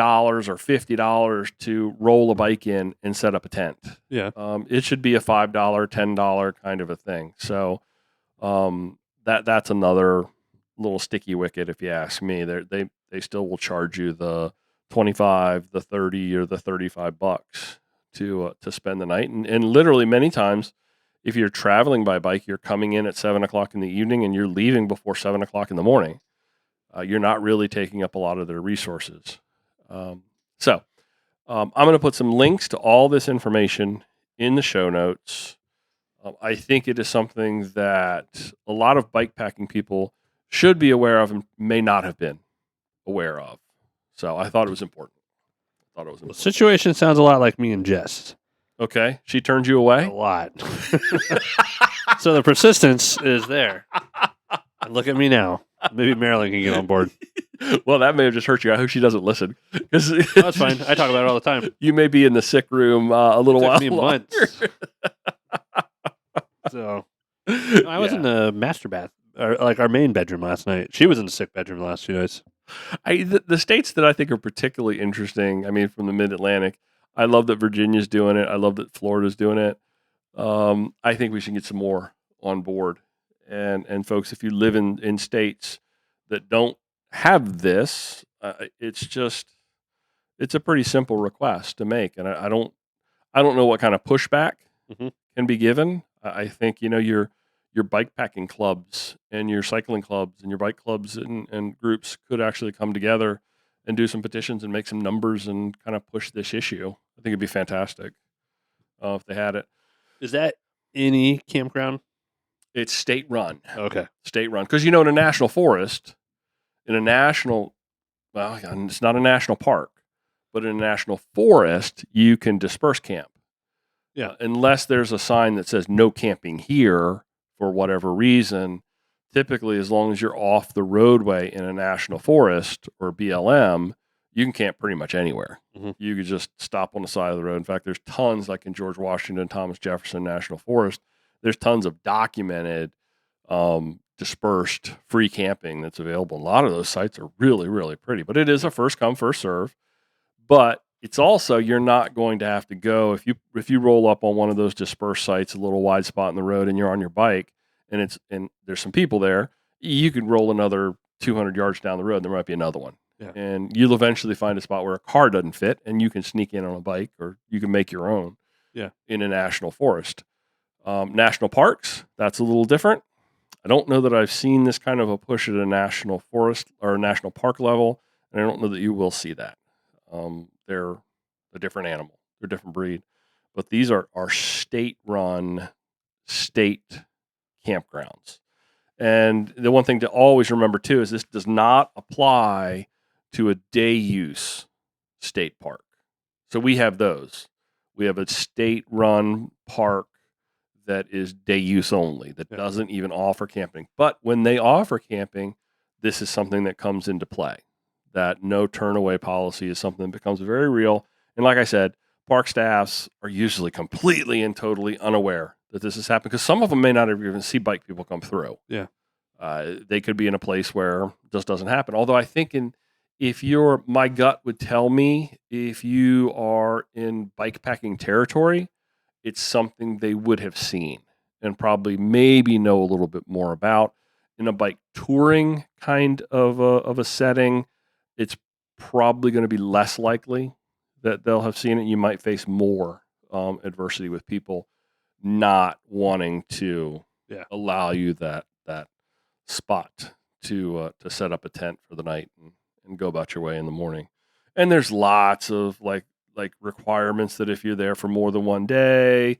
or $50 to roll a bike in and set up a tent. Yeah. It should be a $5, $10 kind of a thing. So that's another little sticky wicket, if you ask me. They still will charge you the 25, the 30, or the $35 to spend the night. And literally many times, if you're traveling by bike, you're coming in at 7 o'clock in the evening and you're leaving before 7 o'clock in the morning. You're not really taking up a lot of their resources. So I'm going to put some links to all this information in the show notes. I think it is something that a lot of bike packing people should be aware of and may not have been aware of. So I thought it was important. The situation sounds a lot like me and Jess. Okay. She turned you away? A lot. So the persistence is there. And look at me now. Maybe Marilyn can get on board. Well, that may have just hurt you. I hope she doesn't listen. That's fine. I talk about it all the time. You may be in the sick room a little while. It took me months. So I was in the master bath, or like our main bedroom last night. She was in the sick bedroom the last 2 nights. The states that I think are particularly interesting, I mean, from the Mid-Atlantic, I love that Virginia's doing it. I love that Florida's doing it. I think we should get some more on board. And folks, if you live in states that don't have this, it's a pretty simple request to make. And I don't know what kind of pushback can be given. I think, your bike packing clubs and your cycling clubs and your bike clubs and groups could actually come together and do some petitions and make some numbers and kind of push this issue. I think it'd be fantastic if they had it. Is that any campground? It's state run. Okay. State run. Because, in a national forest, it's not a national park, but in a national forest, you can disperse camp. Yeah. Unless there's a sign that says no camping here for whatever reason. Typically, as long as you're off the roadway in a national forest or BLM, you can camp pretty much anywhere. Mhm. You could just stop on the side of the road. In fact, there's tons, like in George Washington, Thomas Jefferson National Forest, there's tons of documented dispersed free camping that's available. A lot of those sites are really, really pretty, but it is a first come, first serve. But it's also, you're not going to have to go if you roll up on one of those dispersed sites, a little wide spot in the road, and you're on your bike, and there's some people there. You could roll another 200 yards down the road, and there might be another one, and you'll eventually find a spot where a car doesn't fit, and you can sneak in on a bike, or you can make your own. In a national forest. National parks, that's a little different. I don't know that I've seen this kind of a push at a national forest or a national park level, and I don't know that you will see that. They're a different animal. They're a different breed. But these are state-run, state campgrounds. And the one thing to always remember, too, is this does not apply to a day-use state park. So we have those. We have a state-run park that is day use only, that doesn't even offer camping. But when they offer camping, this is something that comes into play. That no turnaway policy is something that becomes very real. And like I said, park staffs are usually completely and totally unaware that this is happening, because some of them may not even see bike people come through. They could be in a place where this doesn't happen. Although I think my gut would tell me, if you are in bikepacking territory, it's something they would have seen and probably maybe know a little bit more about. In a bike touring kind of a setting, it's probably going to be less likely that they'll have seen it. You might face more adversity with people not wanting to allow you that spot to set up a tent for the night and go about your way in the morning. And there's lots of like requirements that if you're there for more than one day,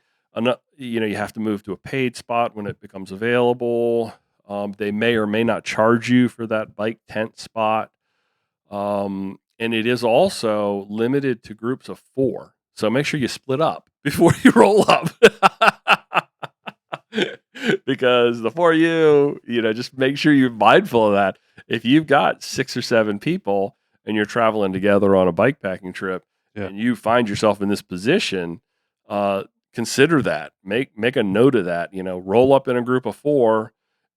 you have to move to a paid spot when it becomes available. They may or may not charge you for that bike tent spot. And it is also limited to groups of 4. So make sure you split up before you roll up. Because the 4 of you, just make sure you're mindful of that. If you've got 6 or 7 people and you're traveling together on a bikepacking trip, and you find yourself in this position, consider that. Make a note of that. Roll up in a group of 4,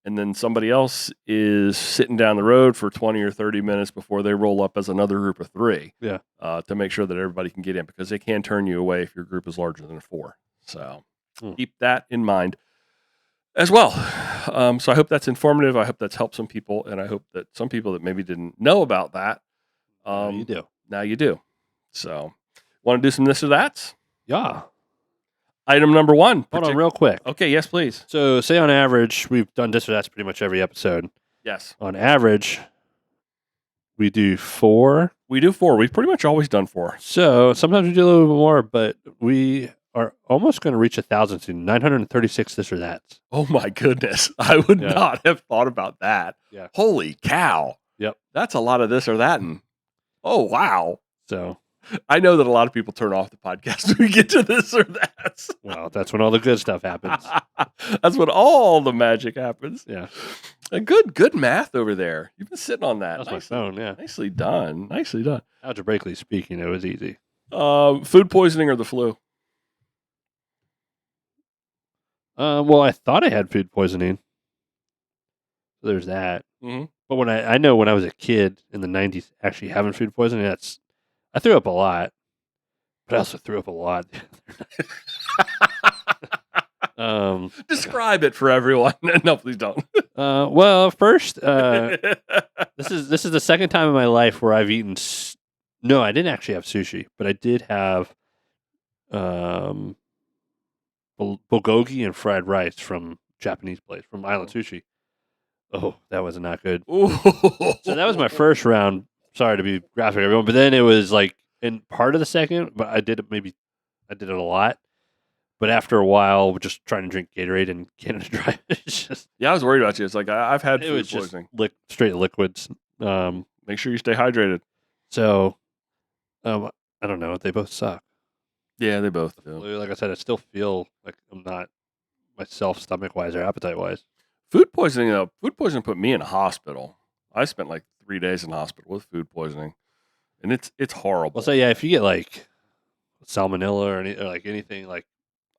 and then somebody else is sitting down the road for 20 or 30 minutes before they roll up as another group of 3. To make sure that everybody can get in, because they can turn you away if your group is larger than 4. So keep that in mind as well. So I hope that's informative. I hope that's helped some people, and I hope that some people that maybe didn't know about that, now you do. So, want to do some this or that's? Yeah. Item number 1. Hold on real quick. Okay, yes, please. So, say on average, we've done this or that's pretty much every episode. Yes. On average, we do 4. We do 4. We've pretty much always done 4. So, sometimes we do a little bit more, but we are almost going to reach 1,000 soon. 936 this or that's. Oh my goodness. I would not have thought about that. Yeah. Holy cow. Yep. That's a lot of this or that. And oh, wow. So I know that a lot of people turn off the podcast when we get to this or that. Well, that's when all the good stuff happens. That's when all the magic happens. Yeah. Good math over there. You've been sitting on that. That's my phone, yeah. Nicely done. Nicely done. Algebraically speaking, it was easy. Food poisoning or the flu? Well, I thought I had food poisoning. So there's that. Mm-hmm. But when I know when I was a kid in the 90s actually having food poisoning, I threw up a lot. But I also threw up a lot. Describe it for everyone. No, please don't. Well, first, this is the second time in my life where I've eaten. No, I didn't actually have sushi, but I did have bulgogi and fried rice from Japanese place from Island Sushi. Oh, that was not good. Ooh. So that was my first round. Sorry to be graphic, everyone, but then it was like in part of the second. But I did it a lot. But after a while, we're just trying to drink Gatorade and Canada Dry. Yeah, I was worried about you. It's like I've had food poisoning. Straight liquids. Make sure you stay hydrated. So, I don't know. They both suck. Yeah, they both do. Like I said, I still feel like I'm not myself stomach-wise or appetite-wise. Food poisoning, though. Food poisoning put me in a hospital. I spent like 3 days in hospital with food poisoning. and it's horrible. Well, so yeah, if you get like salmonella or like anything like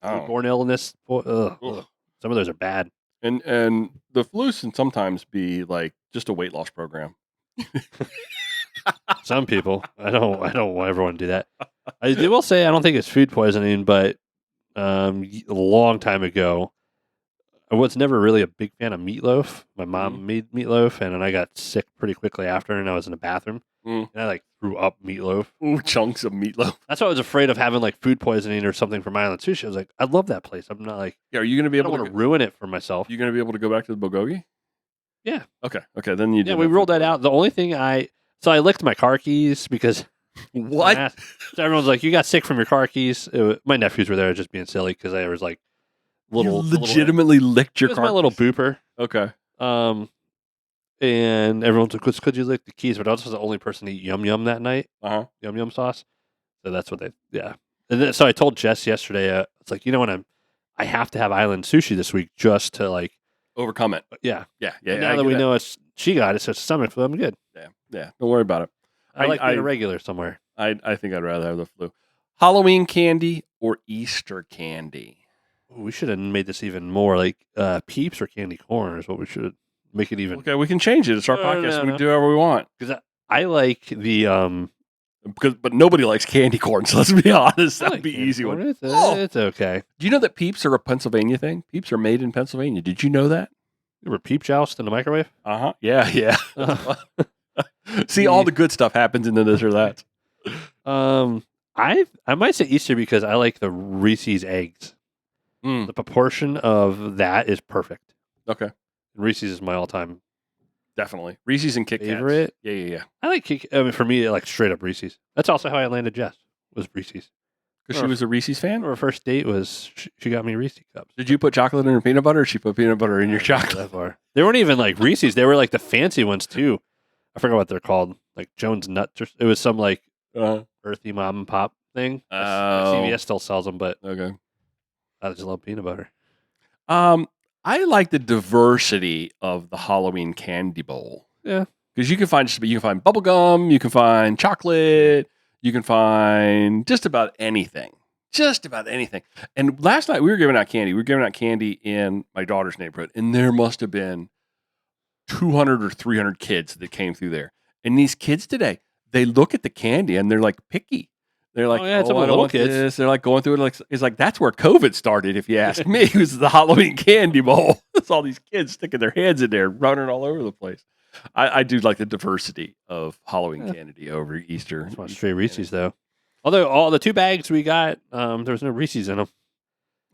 Oh. foodborne illness, ugh. Some of those are bad. And the flu can sometimes be like just a weight loss program. Some people, I don't ever want to do that. I will say I don't think it's food poisoning, but a long time ago, I was never really a big fan of meatloaf. My mom made meatloaf, and then I got sick pretty quickly after, and I was in the bathroom, and I like threw up meatloaf. Ooh, chunks of meatloaf. That's why I was afraid of having like food poisoning or something from Island Sushi. I was like, I love that place. I'm not like, Yeah, are you going to be I able don't to want to ruin it for myself. You going to be able to go back to the bulgogi? Yeah. Okay. Then you. Yeah, we rolled that out. The only thing I licked my car keys because what? So everyone's like, you got sick from your car keys. My nephews were there just being silly because I was like, you legitimately licked your car. My little booper. Okay. And everyone's like, could you lick the keys? But I was the only person to eat yum yum that night. Yum yum sauce. So that's what yeah. And then, so I told Jess yesterday, it's like, what, I have to have Island Sushi this week just to like overcome it. Yeah. And now that we know she got it, so it's stomach flu, I'm good. Yeah. Don't worry about it. I like being a regular somewhere. I think I'd rather have the flu. Halloween candy or Easter candy? Ooh, we should have made this even more like Peeps or candy corn is what we should make it even. Okay, we can change it. It's our podcast. We can do whatever we want. Because I like the but nobody likes candy corn, so let's be honest. That'd be easy one. It's okay. Do you know that Peeps are a Pennsylvania thing? Peeps are made in Pennsylvania. Did you know that? You were peep joust in the microwave? Yeah. See, all the good stuff happens in the this or that. I might say Easter because I like the Reese's eggs. The proportion of that is perfect. Okay. Reese's is my all-time definitely. Reese's and Kit Kats. Favorite? Yeah. I like for me, like straight up Reese's. That's also how I landed Jess, was Reese's. Because she was a Reese's fan? Our first date was, she got me Reese's cups. Did you put chocolate in her peanut butter, or she put peanut butter in your chocolate? They weren't even like Reese's. They were like the fancy ones too. I forgot what they're called. Like Jones Nuts. It was some like earthy mom and pop thing. CVS still sells them, but okay. I just love peanut butter. I like the diversity of the Halloween candy bowl. Yeah. Because you can find bubble gum, you can find chocolate, you can find just about anything. And last night we were giving out candy. We were giving out candy in my daughter's neighborhood, and there must have been 200 or 300 kids that came through there. And these kids today, they look at the candy and they're like picky. They're like, I don't want kids. This. They're like going through it. It's like that's where COVID started. If you ask me, it was the Halloween candy bowl. It's all these kids sticking their heads in there, running all over the place. I do like the diversity of Halloween candy over Easter. I just want straight Reese's though. Although all the 2 bags we got, there was no Reese's in them.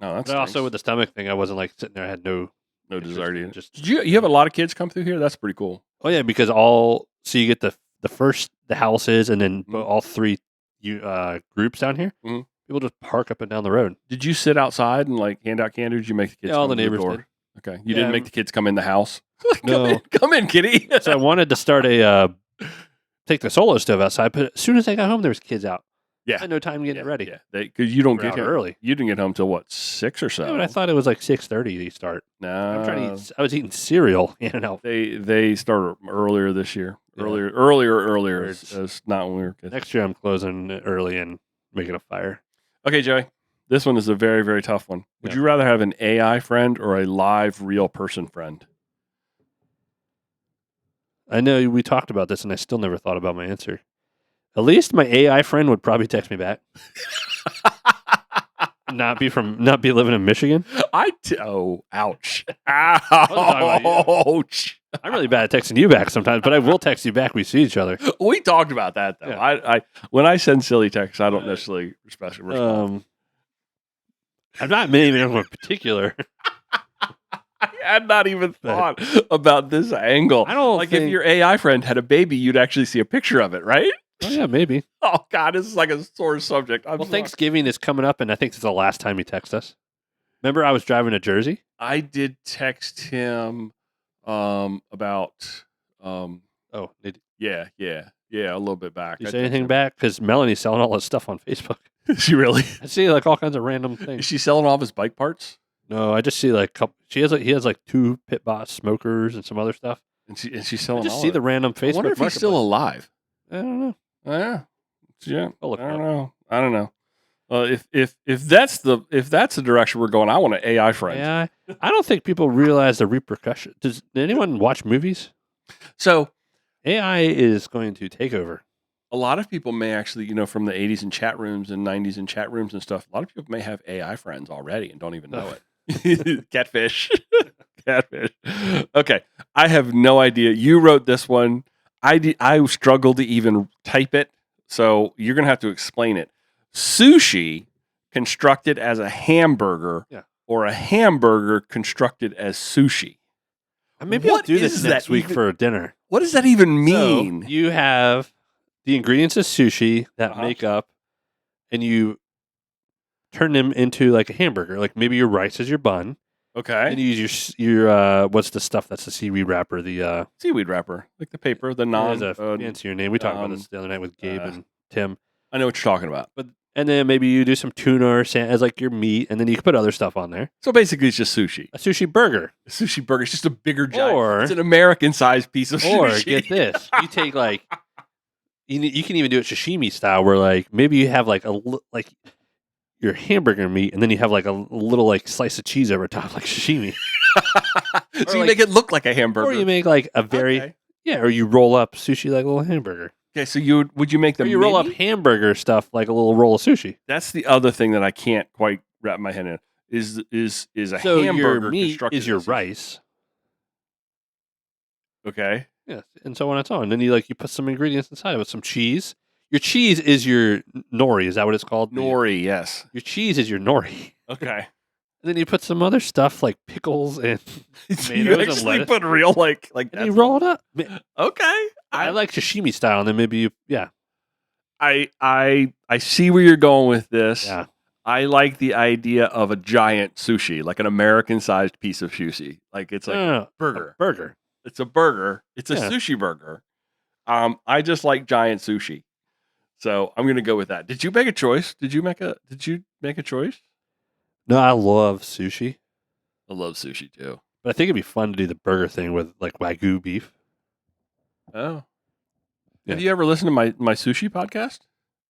No, that's also with the stomach thing. I wasn't like sitting there. I had no desire to just. Did you have a lot of kids come through here? That's pretty cool. Oh yeah, because so you get the houses and then all 3 groups down here. People just park up and down the road. Did you sit outside and like hand out candy? Or did you make the kids? Yeah, all the neighbors did. Okay, you didn't make the kids come in the house. No, come in, kitty. So I wanted to start take the solo stove outside, but as soon as I got home, there was kids out. Yeah, I had no time getting it ready. Yeah, because you don't get here early. You didn't get home till what 6 or so? Yeah, but I thought it was like 6:30 they start. No, I'm trying to eat. I was eating cereal in and out. They started earlier this year. Yeah. Earlier. It's not when we were kids. Next year, I'm closing early and making a fire. Okay, Joey. This one is a very, very tough one. Would you rather have an AI friend or a live, real person friend? I know we talked about this, and I still never thought about my answer. At least my AI friend would probably text me back. not be living in Michigan. Ouch. Ouch. I'm really bad at texting you back sometimes, but I will text you back. We see each other. We talked about that though. Yeah. When I send silly texts, I don't necessarily respond. I'm not naming anyone in particular. I had not even thought about this angle. I don't if your AI friend had a baby, you'd actually see a picture of it, right? Oh, yeah, maybe. Oh, God, this is like a sore subject. Thanksgiving is coming up, and I think this is the last time he texts us. Remember I was driving to Jersey? I did text him about... Yeah, a little bit back. Did you say anything back? Because Melanie's selling all this stuff on Facebook. Is she really? I see like all kinds of random things. Is she selling all of his bike parts? No, I just see like he has like 2 pit boss smokers and some other stuff. And she's selling. I just see the random Facebook. I wonder if he's still alive. I don't know. Yeah. I'll look it up. I don't know. If that's the direction we're going, I want an AI friend. AI. I don't think people realize the repercussion. Does anyone watch movies? So AI is going to take over. a lot of people may actually, from the 80s and chat rooms and 90s and chat rooms and stuff, a lot of people may have AI friends already and don't even know it. Catfish. Catfish. Okay. I have no idea. You wrote this one. I struggled to even type it. So you're going to have to explain it. Sushi constructed as a hamburger or a hamburger constructed as sushi. Maybe I'll do this next week for dinner. What does that even mean? So you have the ingredients of sushi that make up, and you turn them into like a hamburger. Like maybe your rice is your bun. Okay. And you use your what's the stuff that's the seaweed wrapper? The seaweed wrapper, like the paper, the non. There's a fancier name. We talked about this the other night with Gabe and Tim. I know what you're talking about. And then maybe you do some tuna or as like your meat, and then you can put other stuff on there. So basically, it's just sushi. A sushi burger. A sushi burger. It's just a bigger giant. It's an American-sized piece of sushi. Or get this, you take like you can even do it sashimi style, where like maybe you have like your hamburger meat, and then you have like a little like slice of cheese over top, like sashimi. So you make it look like a hamburger, or you make like a very or you roll up sushi like a little hamburger. Okay, so would you make them? You roll up hamburger stuff like a little roll of sushi. That's the other thing that I can't quite wrap my head in. Is a so hamburger your meat constructed is your as rice? Okay. Yes, and so on and so on. And then you put some ingredients inside of it, some cheese. Your cheese is your nori. Is that what it's called? Nori, yes. Your cheese is your nori. Okay. And then you put some other stuff like pickles and tomatoes you actually and lettuce. Put real like and you roll it up. Okay. I like sashimi style, and then maybe I see where you're going with this. Yeah. I like the idea of a giant sushi, like an American-sized piece of sushi. Like it's like a burger. A burger. It's a burger. It's a sushi burger. I just like giant sushi. So I'm going to go with that. Did you make a choice? Did you make a choice? No, I love sushi. I love sushi too. But I think it'd be fun to do the burger thing with like Wagyu beef. Oh. Yeah. Have you ever listened to my sushi podcast?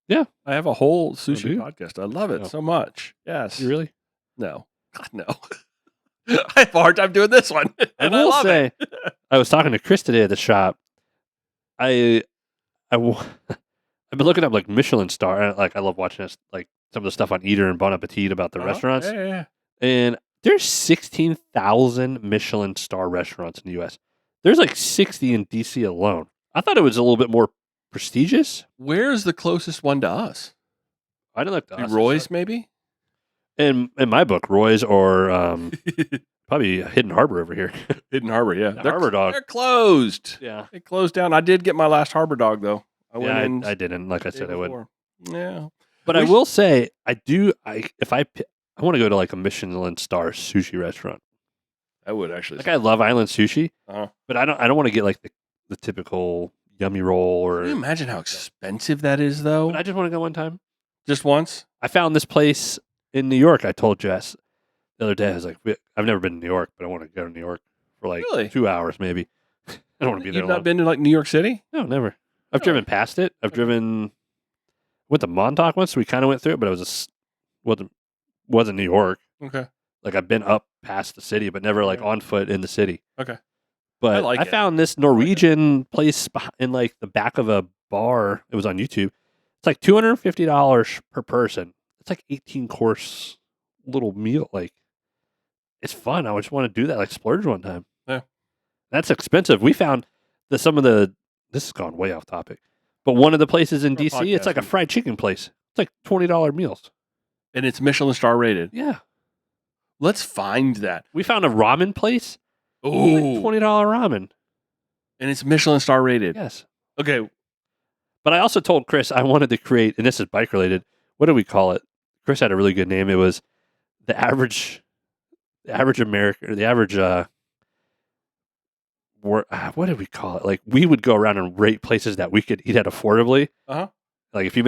Yeah. I have a whole sushi podcast. I love it so much. Yes. You really? No. God, no. I have a hard time doing this one. I will say, I was talking to Chris today at the shop. I've been looking up like Michelin star. Like I love watching this, like some of the stuff on Eater and Bon Appetit about the restaurants. Yeah. And there's 16,000 Michelin star restaurants in the U.S. There's like 60 in D.C. alone. I thought it was a little bit more prestigious. Where's the closest one to us? I don't like to Roy's, maybe? In my book, Roy's or probably Hidden Harbor over here. Hidden Harbor, yeah. Harbor Dog. They're closed. Yeah. They closed down. I did get my last Harbor Dog, though. I didn't. Like I said, I would. Yeah. But I will say, I want to go to like a Michelin star sushi restaurant. I would actually. Like I love island sushi, but I don't want to get like the typical yummy roll or. Can you imagine how expensive that is, though? But I just want to go one time. Just once? I found this place in New York. I told Jess the other day. I was like, I've never been to New York, but I want to go to New York for like 2 hours, maybe. I don't want to be there. You've not been to like New York City? No, never. I've driven past it. Went to Montauk once. So we kind of went through it, but it wasn't New York. Okay. Like I've been up past the city, but never like on foot in the city. Okay. But I found this Norwegian place in like the back of a bar. It was on YouTube. It's like $250 per person. It's like 18-course little meal. Like it's fun. I just want to do that. Like splurge one time. Yeah. That's expensive. We found that this has gone way off topic, but one of the places in DC, it's like a fried chicken place. It's like $20 meals. And it's Michelin star rated. Yeah. Let's find that. We found a ramen place. Oh, $20 ramen. And it's Michelin star rated. Yes. Okay. But I also told Chris I wanted to create, and this is bike related. What do we call it? Chris had a really good name. It was the average American, or the average, what did we call it? Like we would go around and rate places that we could eat at affordably. Like if you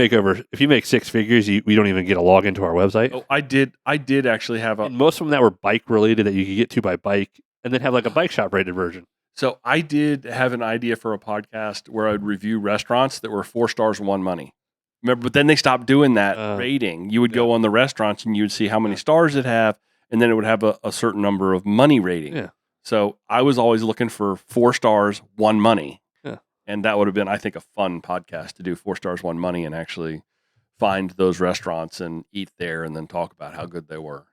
make six figures, we don't even get a login to our website. Oh, I did actually have and most of them that were bike related that you could get to by bike, and then have like a bike shop rated version. So I did have an idea for a podcast where I'd review restaurants that were 4 stars, 1 money. Remember, but then they stopped doing that rating. You would go on the restaurants and you would see how many stars it have, and then it would have a certain number of money rating. Yeah. So I was always looking for 4 stars, 1 money. Yeah. And that would have been, I think, a fun podcast to do 4 stars, 1 money, and actually find those restaurants and eat there and then talk about how good they were.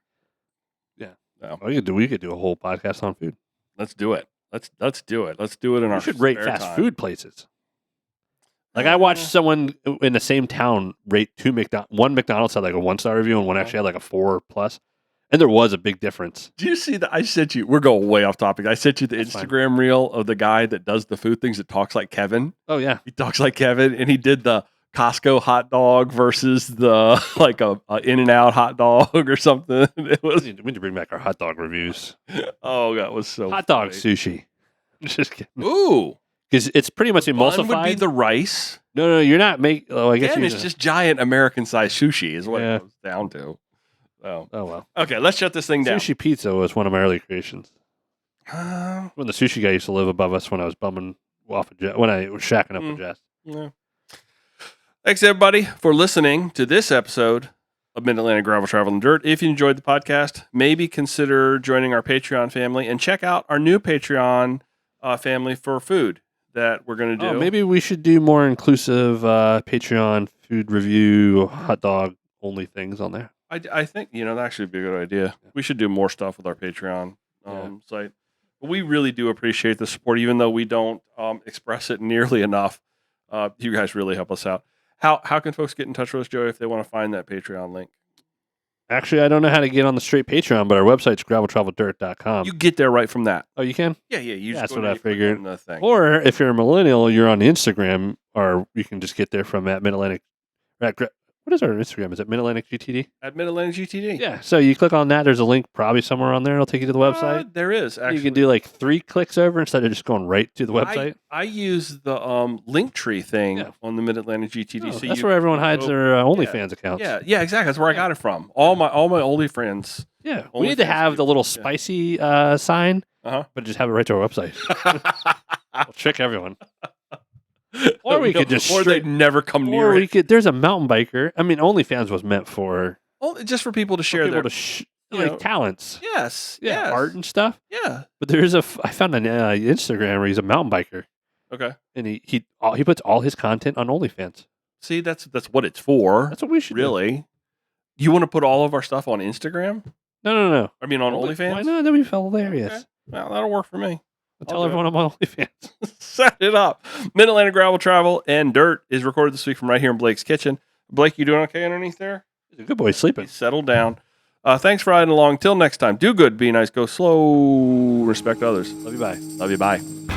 Yeah. So, We could do a whole podcast on food. let's do it. Let's do it. Let's do it in our We should rate spare fast time. food places. Like I watched someone in the same town rate one McDonald's had like a 1-star review and one actually had like a 4+. And there was a big difference. Do you see that? I sent you, we're going way off topic. I sent you the That's Instagram reel of the guy that does the food things that talks like Kevin. Oh yeah. He talks like Kevin, and he did the Costco hot dog versus the like a In-N-Out hot dog or something. It was, We need to bring back our hot dog reviews. oh, that was so Hot dog funny. sushi. Just kidding. Ooh. Because it's pretty much One emulsified. would be the rice. No, you're not making. Oh, I guess And you're it's just giant American-sized sushi is what Yeah. it comes down to. So, Oh well. okay, let's shut this thing down. Sushi pizza was one of my early creations. Uh, When the sushi guy used to live above us when I was bumming off when I was shacking up with Jess. yeah. Thanks, everybody, for listening to this episode of Mid-Atlantic Gravel, Travel, and Dirt. If you enjoyed the podcast, maybe consider joining our Patreon family and check out our new Patreon family for food that we're going to do. Oh, maybe we should do more inclusive Patreon food review, hot dog only things on there. I think, that actually would be a good idea. We should do more stuff with our Patreon site. But we really do appreciate the support, even though we don't express it nearly enough. You guys really help us out. How can folks get in touch with us, Joey, if they want to find that Patreon link? Actually, I don't know how to get on the straight Patreon, but our website's graveltraveldirt.com. You get there right from that. Oh, you can? Yeah. You just That's go what to I figured. on the thing. Or if you're a millennial, you're on Instagram, or you can just get there from at Mid-Atlantic. What is our Instagram? Is it Mid-Atlantic GTD? At Mid-Atlantic GTD. Yeah. So you click on that. There's a link probably somewhere on there. It'll take you to the website. There is, actually. You can do like 3 clicks over instead of just going right to the website. I use the Linktree thing Yeah. on the Mid-Atlantic GTD. Oh, that's where everyone hides their OnlyFans accounts. Yeah, exactly. That's where I got it from. All my OnlyFans. Yeah. We need to OnlyFans have the people, little yeah. spicy sign, Uh-huh. but just have it right to our website. We'll trick everyone. Or we could just or straight- they'd never come near Or we it. could. There's a mountain biker. I mean, OnlyFans was meant for Just for people to share people their to you like know, talents. yes, Yeah, yes. art and stuff. Yeah. But there's I found an Instagram where he's a mountain biker, Okay. and he puts all his content on OnlyFans. See, that's what it's for. That's what we should do. Really. You want to put all of our stuff on Instagram? No. I mean, on OnlyFans? Why not? That'd be hilarious. Okay. Well, that'll work for me. I'll tell do it. everyone I'm on OnlyFans. Set it up. Mid-Atlantic Gravel, Travel, and Dirt is recorded this week from right here in Blake's kitchen. Blake, you doing okay underneath there? He's a good boy sleeping. Settle down. Thanks for riding along. Till next time, do good, be nice, go slow, respect others. Love you. Bye. Love you. Bye.